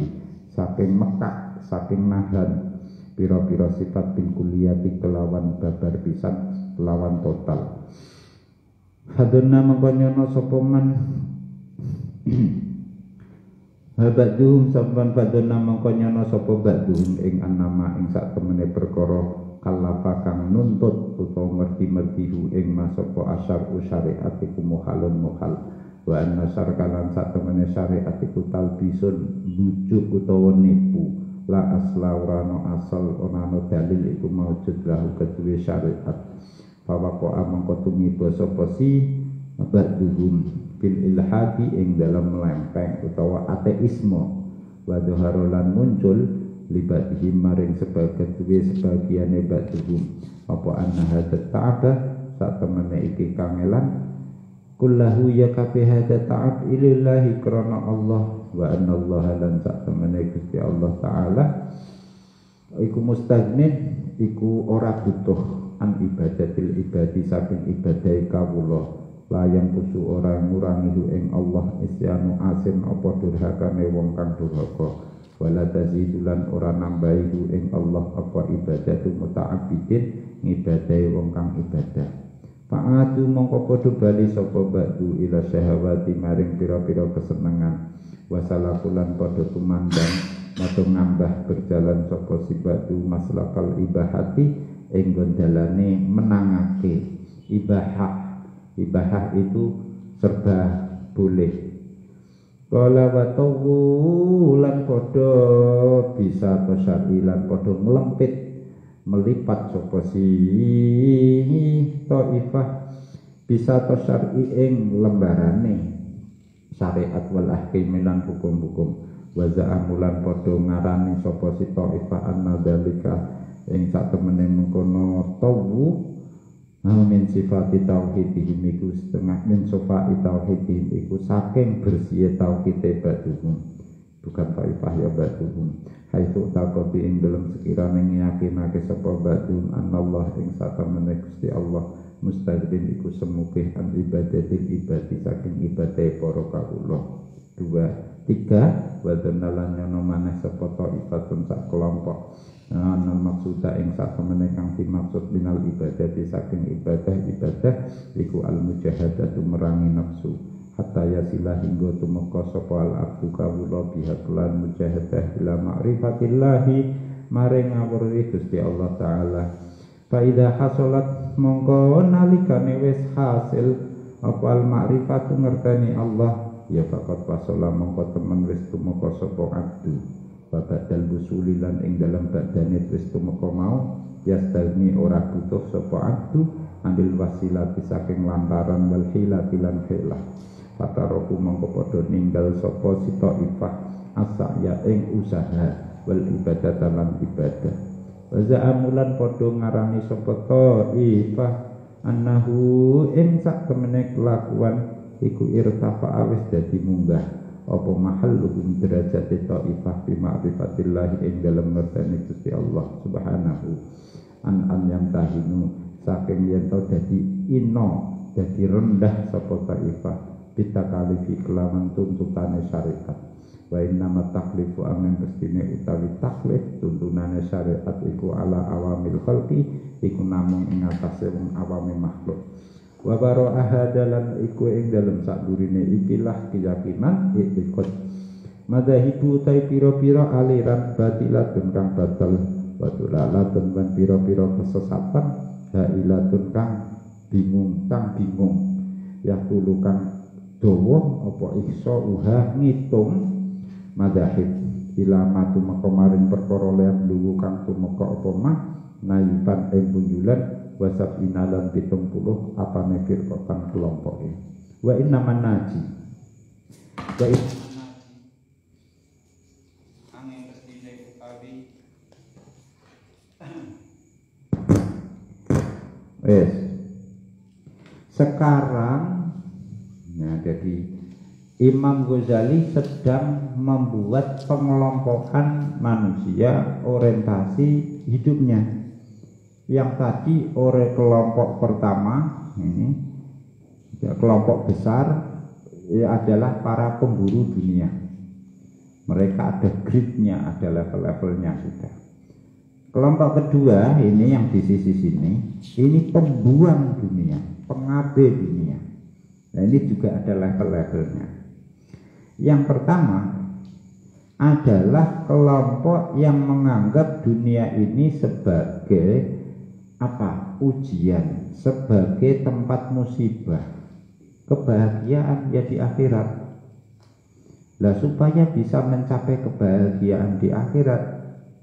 saking mekak saking nahan pira-pira sifat bin kuliyati kelawan babar pisan kelawan total haduna mengkonyono sapa man Ba'duhum sampan badana mangko nyono sapa ba'duhum ing annama ing sak temene perkara kalafa kang nuntut utawa merti-mertihu ing masapa asar syariat iku muhalun muhal wa anna syarkalan sak temene syariat iku talbisun bujuk utawa nipu la asla urano asal onano dalil iku maujud lahu kedue syariat fawaqo amangko tumiba sapa si ba'duhum bil ilhadi ing dalam melempeng utawa ateisme wa dhaharolan muncul libatihim maring sebagiane ba'duhum apa anna hadat ta'abah sak temene iki kangelan kullahu ya kabeh hadat ta'ab ilallahi krana Allah wa anna Allah lan sak temene Gusti Allah taala iku mustagnin iku ora butuh an ibadatil ibadi saking ibadai kawula layang kusu orang ngurangi ing Allah isyanu asin apa durhakane wong kang durhaka wala tazidulan ora nambahi ing Allah apa ibadatu muta'abbidin ngibadahi wong kang ibadah fa'atu mongko padha bali sapa ba'du ila syahawati maring pira-pira kesenengan wasalakulan padha tumandang matur ngambah berjalan sapa si ba'du maslakal ibahati ing gondalane menangake ibahah itu serba boleh. Kala wa tawulan podo bisa atau syarilan podo melempit melipat sapa si taifah bisa to syar'i ing lembarane syariat wal ahkam lan hukum-hukum wa za'amulan padha ngarani sapa si taifah annadzalika ing sak temene mengkono tawu min sifati tauhidihim iku setengah min sifati tauhidihim iku saking bersih tauhid baduhum bukan taifah ya baduhum haitsu taqati ing dalam sekirane yakinake sapa badum anallah ing sak temene Gusti Allah mustaqim iku semukih an ibadatil ibadi saking ibadah para kawula 2 3 wa danalan nyono maneh sapa taifatun sak kelompok ana maksuda ing sak temene kang dimaksud binal ibadah saking ibadah iku al mujahadatu merangi nafsu hatta yasilah hingga tumeka sapa al abdu kawula biha lan mujahadah ila ma'rifatillahi maring ngawruhi Gusti Allah taala fa idza hasalat mongko nalikane wis hasil apa al ma'rifatu ngerteni Allah ya faqat wasala mongko temen wis tumeka sapa abdu wa badal busulilan ing dalam badane wis tumeka mau yastalmi ora butuh sapa abdu ambil wasilah saking lantaran wal hilati lan hilah fataroku mongko padha ninggal sapa sita ifah asya ing usaha wal ibadah lan ibadah wa za'amulan padha ngarani sapa ifah annahu ing sak temene kelakuan iku irtafa awis dadi munggah apa mahalluhum derajat taifah bi ma'rifatillah ing dalem ngerteni Gusti Allah subhanahu an yang tahinu saking yen to dadi ino dadi rendah sapa taifah bitakalifi kelawan tuntutane syariat wa innama taklifu amen pestine utawi taklif tuntunane syariat iku ala awamil khalqi iku namung ing atase wong awame makhluk wa bara'aha dalan iku ing dalem sadurine ikilah keyakinan ikut madhahibu tai pira-pira aliran batilatun kang batal wa dalalatun lan pira-pira kesesatan hailatun kang bingung ya tulu kang dawa apa ihsa uha ngitung madhahib ilama tumeka maring perkara liyan luwu kang tumeka apa mah naiban ing punjulan wasab inalan 70 apane firqatan kelompoke wa innaman naji wa angin pestine utawi sekarang nah jadi Imam Ghazali sedang membuat pengelompokan manusia orientasi hidupnya. Yang tadi oleh kelompok pertama ini ya, kelompok besar ya, adalah para pemburu dunia. Mereka ada gridnya, ada level-levelnya sudah. Kelompok kedua ini yang di sisi sini, ini pembuang dunia, pengabe dunia. Nah ini juga ada level-levelnya. Yang pertama adalah kelompok yang menganggap dunia ini sebagai apa? Ujian, sebagai tempat musibah. Kebahagiaan ya di akhirat. Lah supaya bisa mencapai kebahagiaan di akhirat,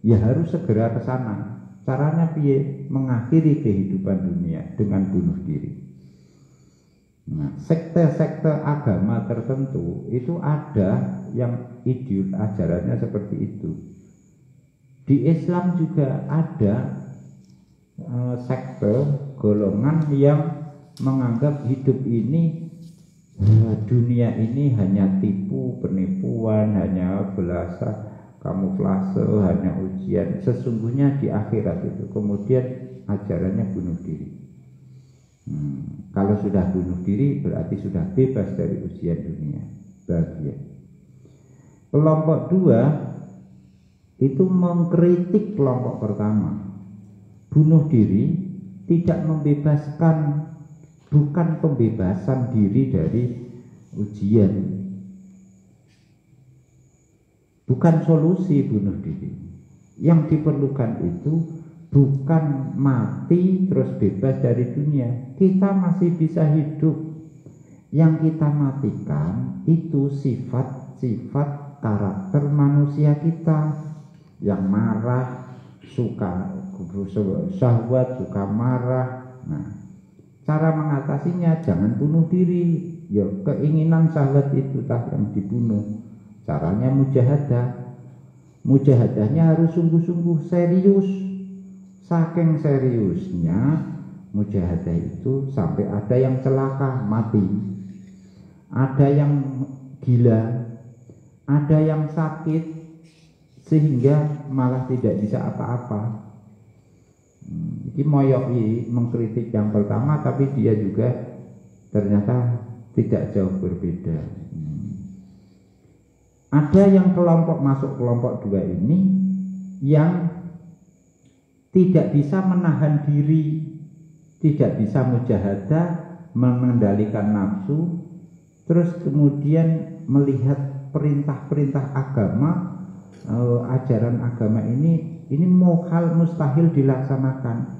ya harus segera ke sana. Caranya piye? Mengakhiri kehidupan dunia dengan bunuh diri. Nah, sekte-sekte agama tertentu itu ada yang ajarannya seperti itu. Di Islam juga ada sekte golongan yang menganggap hidup ini dunia ini hanya tipu, penipuan, hanya belasa, kamuflase, hanya ujian. Sesungguhnya di akhirat itu kemudian ajarannya bunuh diri. Kalau sudah bunuh diri berarti sudah bebas dari ujian dunia, bahagia. Kelompok dua itu mengkritik kelompok pertama. Bunuh diri tidak membebaskan, bukan pembebasan diri dari ujian, bukan solusi bunuh diri. Yang diperlukan itu bukan mati terus bebas dari dunia. Kita masih bisa hidup. Yang kita matikan itu sifat-sifat karakter manusia kita yang marah, suka syahwat, suka marah. Nah, Cara mengatasinya jangan bunuh diri. Ya keinginan syahwat itu yang dibunuh. Caranya mujahadah. Mujahadahnya harus sungguh-sungguh serius. Saking seriusnya mujahadah itu sampai ada yang celaka mati, ada yang gila, ada yang sakit sehingga malah tidak bisa apa-apa. Ini moyoi mengkritik yang pertama, tapi dia juga ternyata tidak jauh berbeda. Ada yang kelompok masuk kelompok dua ini yang tidak bisa menahan diri, tidak bisa mujahadah, mengendalikan nafsu, terus kemudian melihat perintah-perintah agama, ajaran agama ini hal mustahil dilaksanakan.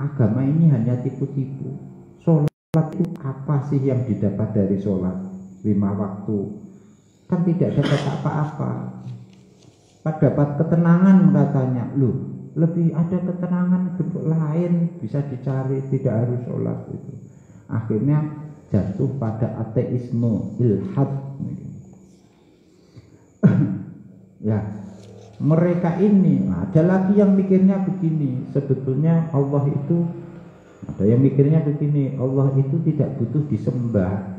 Agama ini hanya tipu-tipu. Sholat itu apa sih yang didapat dari sholat 5 waktu? Kan tidak dapat apa-apa. Dapat ketenangan katanya. Loh, lebih ada ketenangan bentuk lain bisa dicari, tidak harus sholat itu. Akhirnya jatuh pada ateisme, ilhad. Ya, mereka ini ada lagi yang mikirnya begini, sebetulnya Allah itu, ada yang mikirnya begini, Allah itu tidak butuh disembah.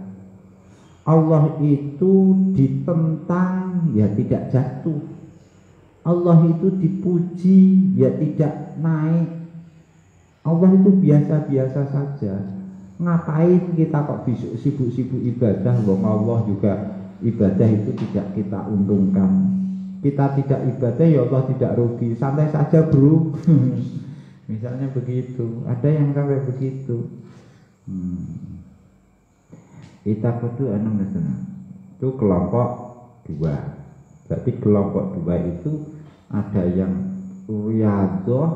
Allah itu ditentang ya tidak jatuh. Allah itu dipuji ya tidak naik. Allah itu biasa-biasa saja. Ngapain kita kok sibuk-sibuk ibadah? Wong Allah juga ibadah itu tidak kita untungkan. Kita tidak ibadah ya Allah tidak rugi. Santai saja bro. Misalnya begitu. Ada yang sampai begitu. Kita kudu itu kelompok dua. Berarti kelompok dua itu ada yang riyadhah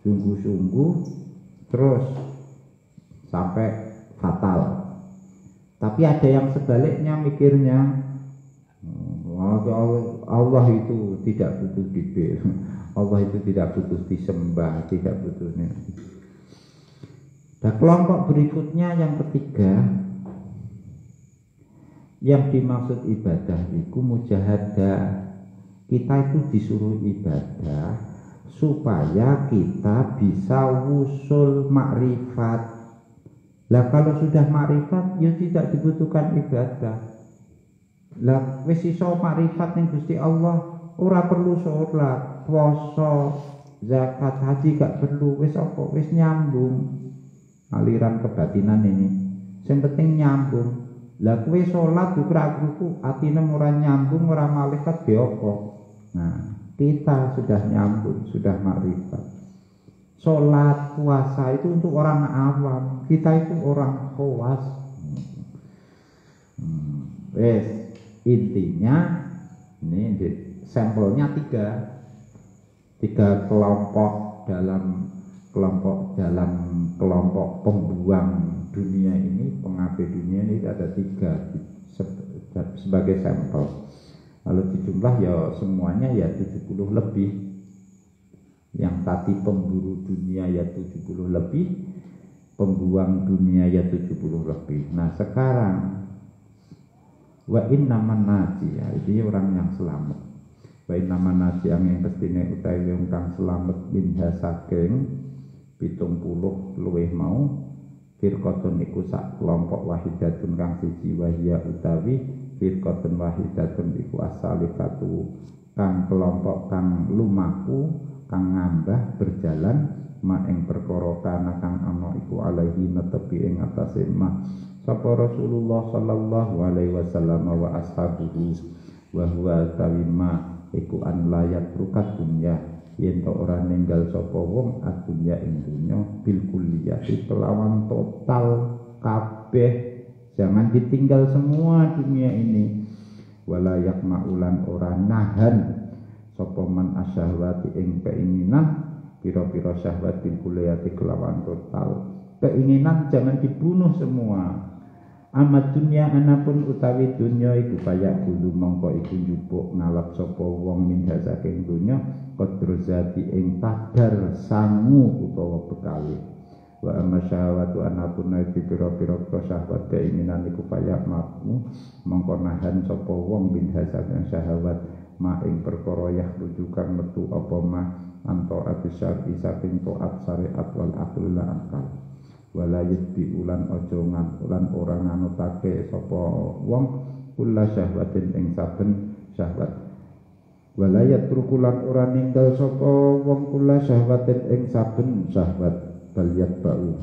sungguh-sungguh terus sampai fatal. Tapi ada yang sebaliknya mikirnya, Allah itu tidak butuh dibel, Allah itu tidak butuh disembah, tidak butuh ini. Dan kelompok berikutnya yang ketiga, yang dimaksud ibadah itu mujahadah. Kita itu disuruh ibadah supaya kita bisa wusul makrifat. Lah kalau sudah makrifat ya tidak dibutuhkan ibadah. Lah wis iso makrifat ning Gusti Allah, ora perlu sholat, puasa, zakat, haji gak perlu, wis apa? Wis nyambung aliran kebatinan ini. Yang penting nyambung. Lah kowe sholat juga ruku, atine ora nyambung, ora malaikat ge apa? Nah, kita sudah nyambung, sudah makrifat. Sholat, puasa itu untuk orang awam, kita itu orang khawas. Intinya ini sampelnya tiga kelompok dalam kelompok pembuang dunia ini, pengabdi dunia ini ada 3 sebagai sampel. Kalau dijumlah ya semuanya ya 70 lebih. Yang tadi pemburu dunia ya 70 lebih, pembuang dunia ya 70 lebih. Nah sekarang wa innaman naji ya, ini orang yang selamat. Wa innaman naji yang pestine utawi wong kang selamat minha saking 70 luwih mau firqatun iku sak kelompok wahidatun kang siji wahya utawi firqatun wahidatun iku asalifatu kang kelompok kang lumaku kang ngambah berjalan ing perkara kana kang ana iku alaihi netepi ing atase sapa Rasulullah sallallahu alaihi wasallam wa ashabuhu wa huwa tawima iku an layat rukat dunya yen to ora ninggal sapa wong adunya ing dunya bil kulliyati kelawan total kabeh, jangan ditinggal semua dunia ini. Wala yakmaulan ora nahan sapa man asyahwati ing keinginan pira-pira syahwat bil kulliyati kelawan total. Keinginan jangan dibunuh semua. Amat dunia anapun utawi dunya iku payak kudu mongko iku njupuk ngalap sapa wong minha saking dunya qadru zati ing kadar sangu utawa bekale Wa amma syahwatu anapun nabi pira-pira syahwat keinginan iku payah makmu mongko nahan sapa wong bin hasan syahwat ma ing perkara yah rujukan metu apa ma anto atisari saking taat syariat wal akhlul akal wala yudbi ulan aja ulan ora nganutake sapa wong kula syahwatin ing saben syahwat wala yatrukulan ora ninggal sapa wong kula syahwatin ing saben syahwat baliyat bau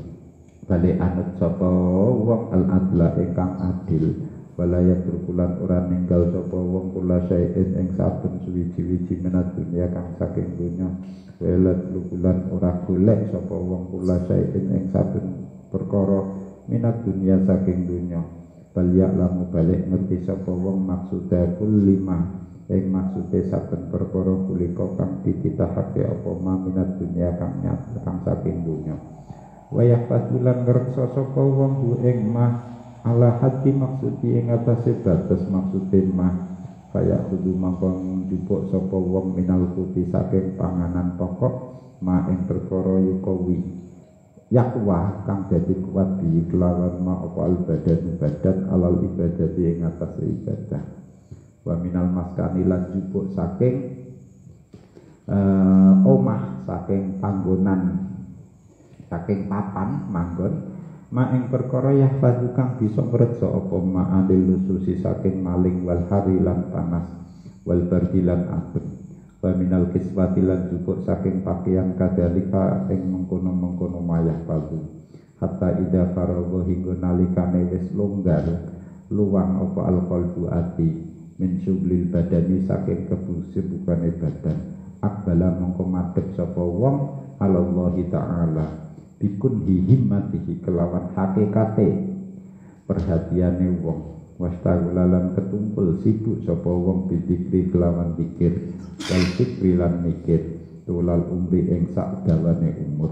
bali anut sapa wong al adla ingkang adil walayat rukulan ora ninggal sapa wong kula saen ing saben suwiji-wiji menat dunia kang saking dunya walat rukulan ora golek sapa wong kula saen ing saben perkara minat dunia saking dunya baliyat lamu balik ngerti sapa wong maksuda kulima ing maksude saben perkara kulika kang dititahake apa minat dunia kang nyata kang saking dunya wayah pasulan ngreksa sapa wong hu ing mah ala hati maksudi ing atase batas maksude mah kaya kudu mangkon dipuk sapa wong minal kuti saking panganan pokok ma ing perkara yukawi yakwa kang dadi kuat bi kelawan ma apa al badan alal ibadati ing atase ibadah wa minal maskani lan jupuk saking omah saking panggonan saking papan manggon ma ing perkara yahfadzu kang bisa ngreksa apa ma anil lususi saking maling wal hari lan panas wal bardilan adem wa minal kiswati lan jupuk saking pakaian kadalika ing mengkono-mengkono mayah palsu hatta ida faragha hingga nalikane wis longgar luwang apa alqalbu ati min syuglil badani saking kebusibukane badan akbala mongko madhep sapa wong alallahi ta'ala bikun himmatihi kelawan hakikate perhatiane wong wastagulalan ketumpul sibuk sapa wong bidikri kelawan dikir wal fikri lan mikir tulal umri ing sak dawane umur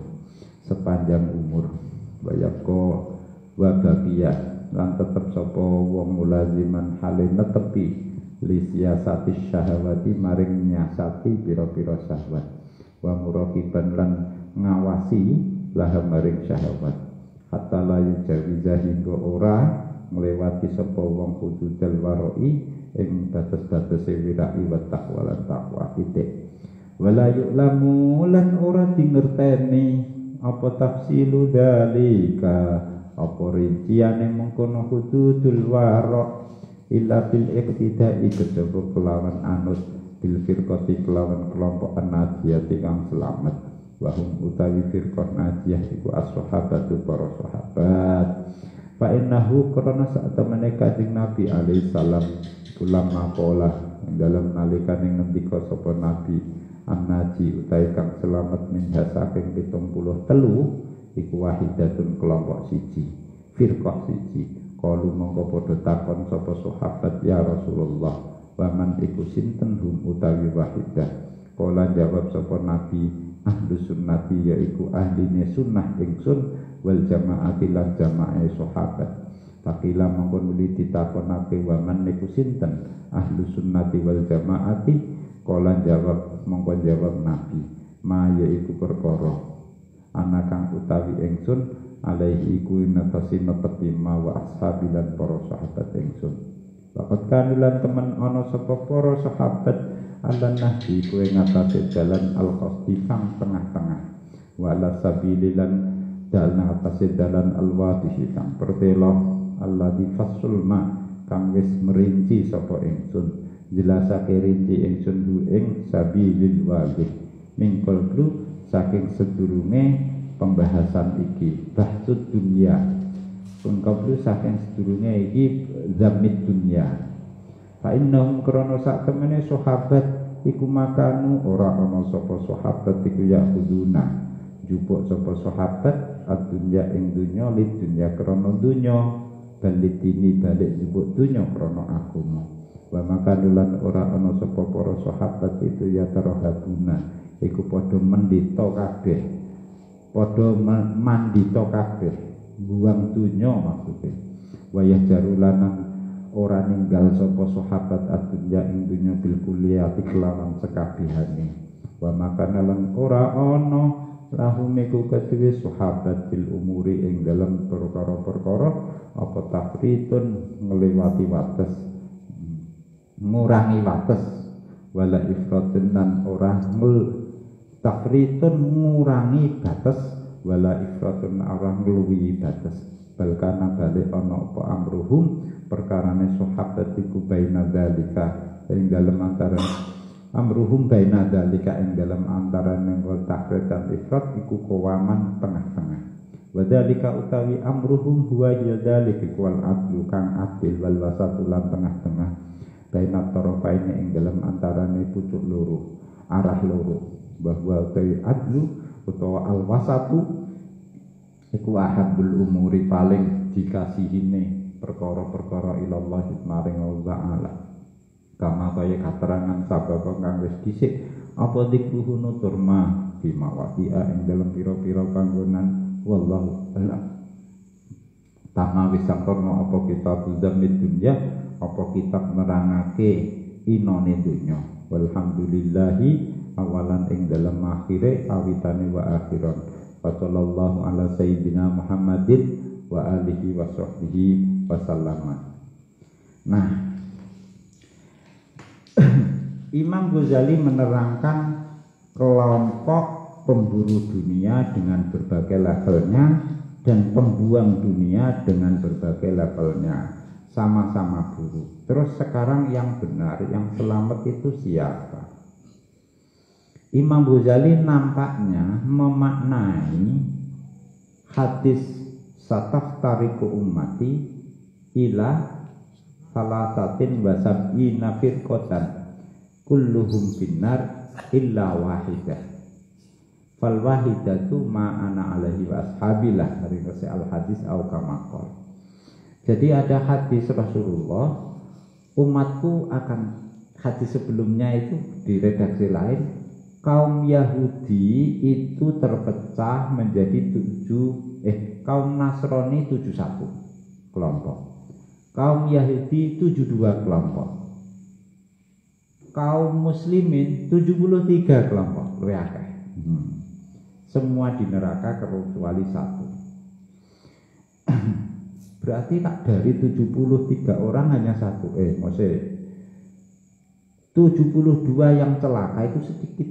sepanjang umur bayako wa baqiya lan tetep sapa wong mulaziman hale netepi li siasati syahwati maring nyiasati pira-pira syahwat wa muraqiban lan ngawasi laha maring syahwat hatta la yujawiza hingga ora nglewati sapa wong hududal waroi ing batas-batas wirai wa taqwa lan taqwa titik wala yu'lamu lan ora dingerteni apa tafsilu dalika apa rinciane mengkono hududul waro illa bil iqtida'i kejaba kelawan anut bil firqati kelawan kelompok an-najiyati kang selamat wahum utawi firqah najiyah iku as-sahabatu para sahabat fa innahu karena saat temene kanjeng Nabi alaihi salam ulam maqala dalam nalikane ngendika sapa Nabi an-naji utawi kang selamat min saking 73 iku wahidatun kelompok siji firqah siji kalu mongko padha takon sapa sahabat ya Rasulullah wa man iku sinten hum utawi wahidah kala jawab sapa Nabi ahlu sunnati yaiku ahline sunnah ingsun wal jamaati lan jamaah sahabat pakila mongko nuli ditakonake wa man iku sinten ahlu sunnati wal jamaati kala jawab mongko jawab Nabi ma yaiku perkara ana kang utawi ingsun alaihi iku natasi nepeti ma wa ashabi lan para sahabat ingsun waqat kanulan temen ana sapa para sahabat alan nahdi kuwi ngatasi jalan al-qasdi kang tengah-tengah wala sabililan dalan ngatasi dalan al-wadihi kang pertelo alladhi fasul ma kang wis merinci sapa ingsun jelasake rinci ingsun du ing sabilil wadih mingkul blu saking sedurunge pembahasan iki bahsud dunia pengkablu saking sedurunge iki zamid dunia fa innahum krana sak temene sahabat iku makanu ora ana sapa sahabat iku ya kuduna jupuk sapa sahabat ad-dunya ing dunya lid dunya krana dunya balik dini balik jupuk dunya krana agama wa makanulan ora ana sapa para sahabat itu ya tarahabuna iku padha mendita kabeh padha mandita kabeh buang dunya maksude wayah jarulanan ora ninggal sapa sahabat adunya ing dunya bil kulliyati kelawan sekabehane wa makanalan ora ana lahum iku kedue sahabat bil umuri ing dalam perkara-perkara apa tafritun ngliwati wates, ngurangi wates, wala ifratun lan ora tafritun ngurangi batas, wala ifratun ora ngluwihi batas. Balkana balik ana apa amruhum perkarane sahabat iku baina dzalika ing dalem antara amruhum baina dzalika ing dalem antaraning tafrit dan ifrat iku kawaman tengah-tengah. Wa dzalika utawi amruhum huwa ya dzalika wal adlu kang adil wal wasatu lan tengah-tengah baina tarafaine ing dalem antarane pucuk loro arah loro. Bahwa utawi adlu utawa al wasatu iku ahabbul umuri paling dikasihine perkara-perkara ilallah maring Allah Ta'ala. Kama kaya katerangan sababa kang wis dhisik apa dikruhu nutur ma bima waqi'a ing dalem pira-pira panggonan wallahu a'lam. Tama wis sampurna apa kitab Zammid Dunya apa kitab nerangake inone dunya. Walhamdulillahi awalan ing dalem akhire awitane wa akhiran. Sallallahu ala sayyidina Muhammadin wa alihi wa sahbihi wa sallama. Nah, Imam Ghazali menerangkan kelompok pemburu dunia dengan berbagai levelnya dan pembuang dunia dengan berbagai levelnya, sama-sama buruk. Terus sekarang yang benar, yang selamat itu siapa? Imam Ghazali nampaknya memaknai hadis sataftariqu ummati ila salasatin wa sab'ina firqatan kulluhum finnar illa wahidah fal wahidatu ma ana alaihi wa ashabilah dari al hadis au kama qala. Jadi ada hadis Rasulullah, umatku akan, hadis sebelumnya itu di redaksi lain, kaum Yahudi itu terpecah menjadi kaum Nasrani 71 kelompok, kaum Yahudi 72 kelompok, kaum Muslimin 73 kelompok, luwih akeh. Semua di neraka kecuali satu. Berarti tak dari 73 orang hanya satu. Maksudnya 72 yang celaka itu sedikit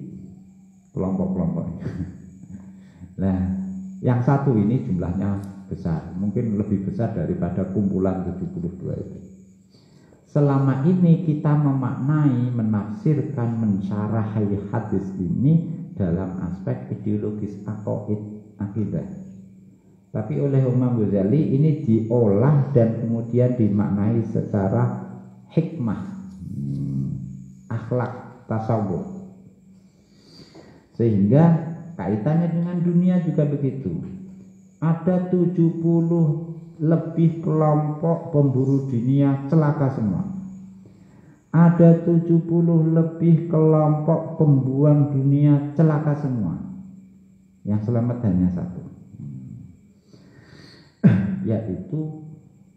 kelompok-kelompoknya. Nah, yang satu ini jumlahnya besar, mungkin lebih besar daripada kumpulan 72 itu. Selama ini kita memaknai, menafsirkan, mensyarahi hadis ini dalam aspek ideologis aqaid akidah. Tapi oleh Imam Ghazali ini diolah dan kemudian dimaknai secara hikmah, akhlak, tasawuf. Sehingga kaitannya dengan dunia juga begitu. Ada 70 lebih kelompok pemburu dunia celaka semua. Ada 70 lebih kelompok pembuang dunia celaka semua. Yang selamat hanya satu, yaitu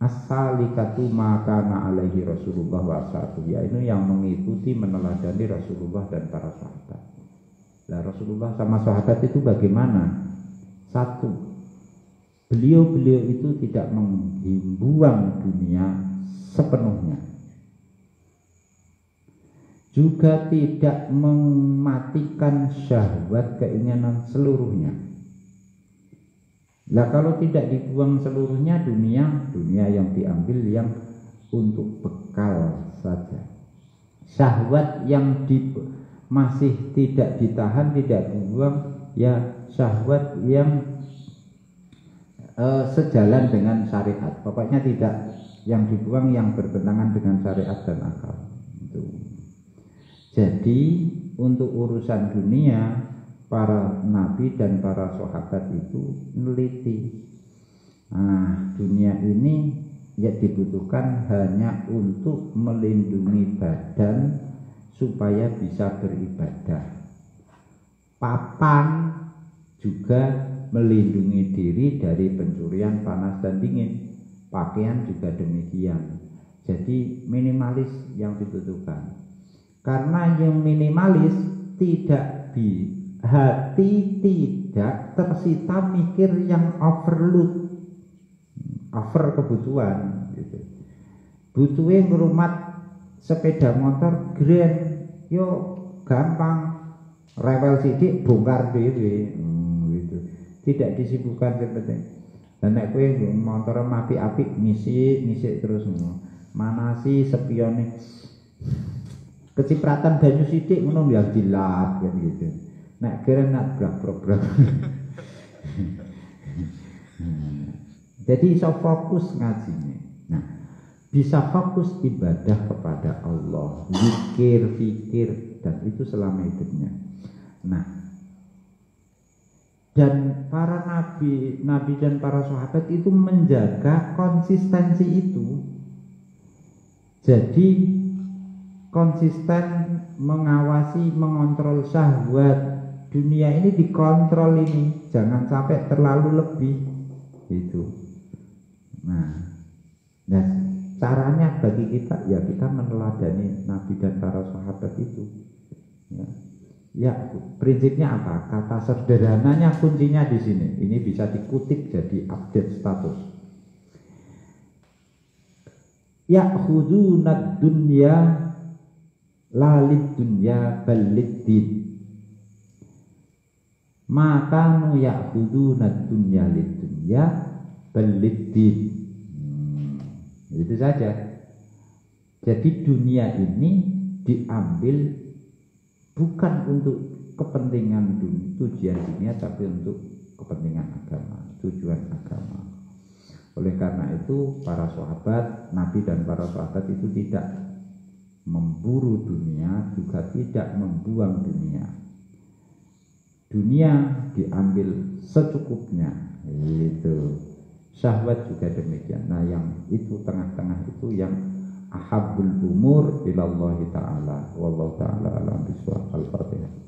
as-salikatu makana alaihi Rasulullah wa ashabuhu, yaitu yang mengikuti meneladani Rasulullah dan para sahabat. Nah, Rasulullah sama sahabat itu bagaimana? Satu, beliau itu tidak membuang dunia sepenuhnya, juga tidak mematikan syahwat keinginan seluruhnya. Nah, kalau tidak dibuang seluruhnya, dunia yang diambil yang untuk bekal saja. Syahwat yang masih tidak ditahan, tidak dibuang, ya syahwat yang sejalan dengan syariat. Pokoknya tidak yang dibuang yang bertentangan dengan syariat dan akal. Jadi untuk urusan dunia, para nabi dan para sahabat itu meneliti. Nah, dunia ini ya dibutuhkan hanya untuk melindungi badan supaya bisa beribadah. Papan juga melindungi diri dari pencurian panas dan dingin. Pakaian juga demikian. Jadi minimalis yang dibutuhkan. Karena yang minimalis hati tidak tersita mikir yang overload, over kebutuhan gitu. Butuhe ngrumat sepeda motor grand yo gampang, rewel sidik bongkar dhewe gitu. Tidak disibukkan seperti dan nek kowe motor apik-apik nisik terus ngono. Manasi spione kecipratan banyu sidik ngono ya dilap kan gitu. Nek kira nak brak-brak. Jadi iso fokus ngajine. Nah, bisa fokus ibadah kepada Allah, zikir, fikir, dan itu selama hidupnya. Nah, dan para nabi dan para sahabat itu menjaga konsistensi itu. Jadi konsisten mengawasi, mengontrol syahwat. Dunia ini dikontrol ini, jangan sampai terlalu lebih gitu. Nah, caranya bagi kita ya kita meneladani Nabi dan para sahabat itu. Ya, prinsipnya apa? Kata sederhananya kuncinya di sini. Ini bisa dikutip jadi update status. Ya'khudunad dunya lalid dunya balid din. Maka nu ya'khudunad dunya lid dunya balid din. Itu saja. Jadi dunia ini diambil bukan untuk kepentingan tujuan dunia, tapi untuk kepentingan agama, tujuan agama. Oleh karena itu para sahabat, Nabi dan para sahabat itu tidak memburu dunia, juga tidak membuang dunia. Dunia diambil secukupnya, itu. Syahwat juga demikian. Nah, yang itu tengah-tengah itu yang ahabbul umur ilallahi ta'ala. Wallahu ta'ala alam bisawab. Al-Fatihah.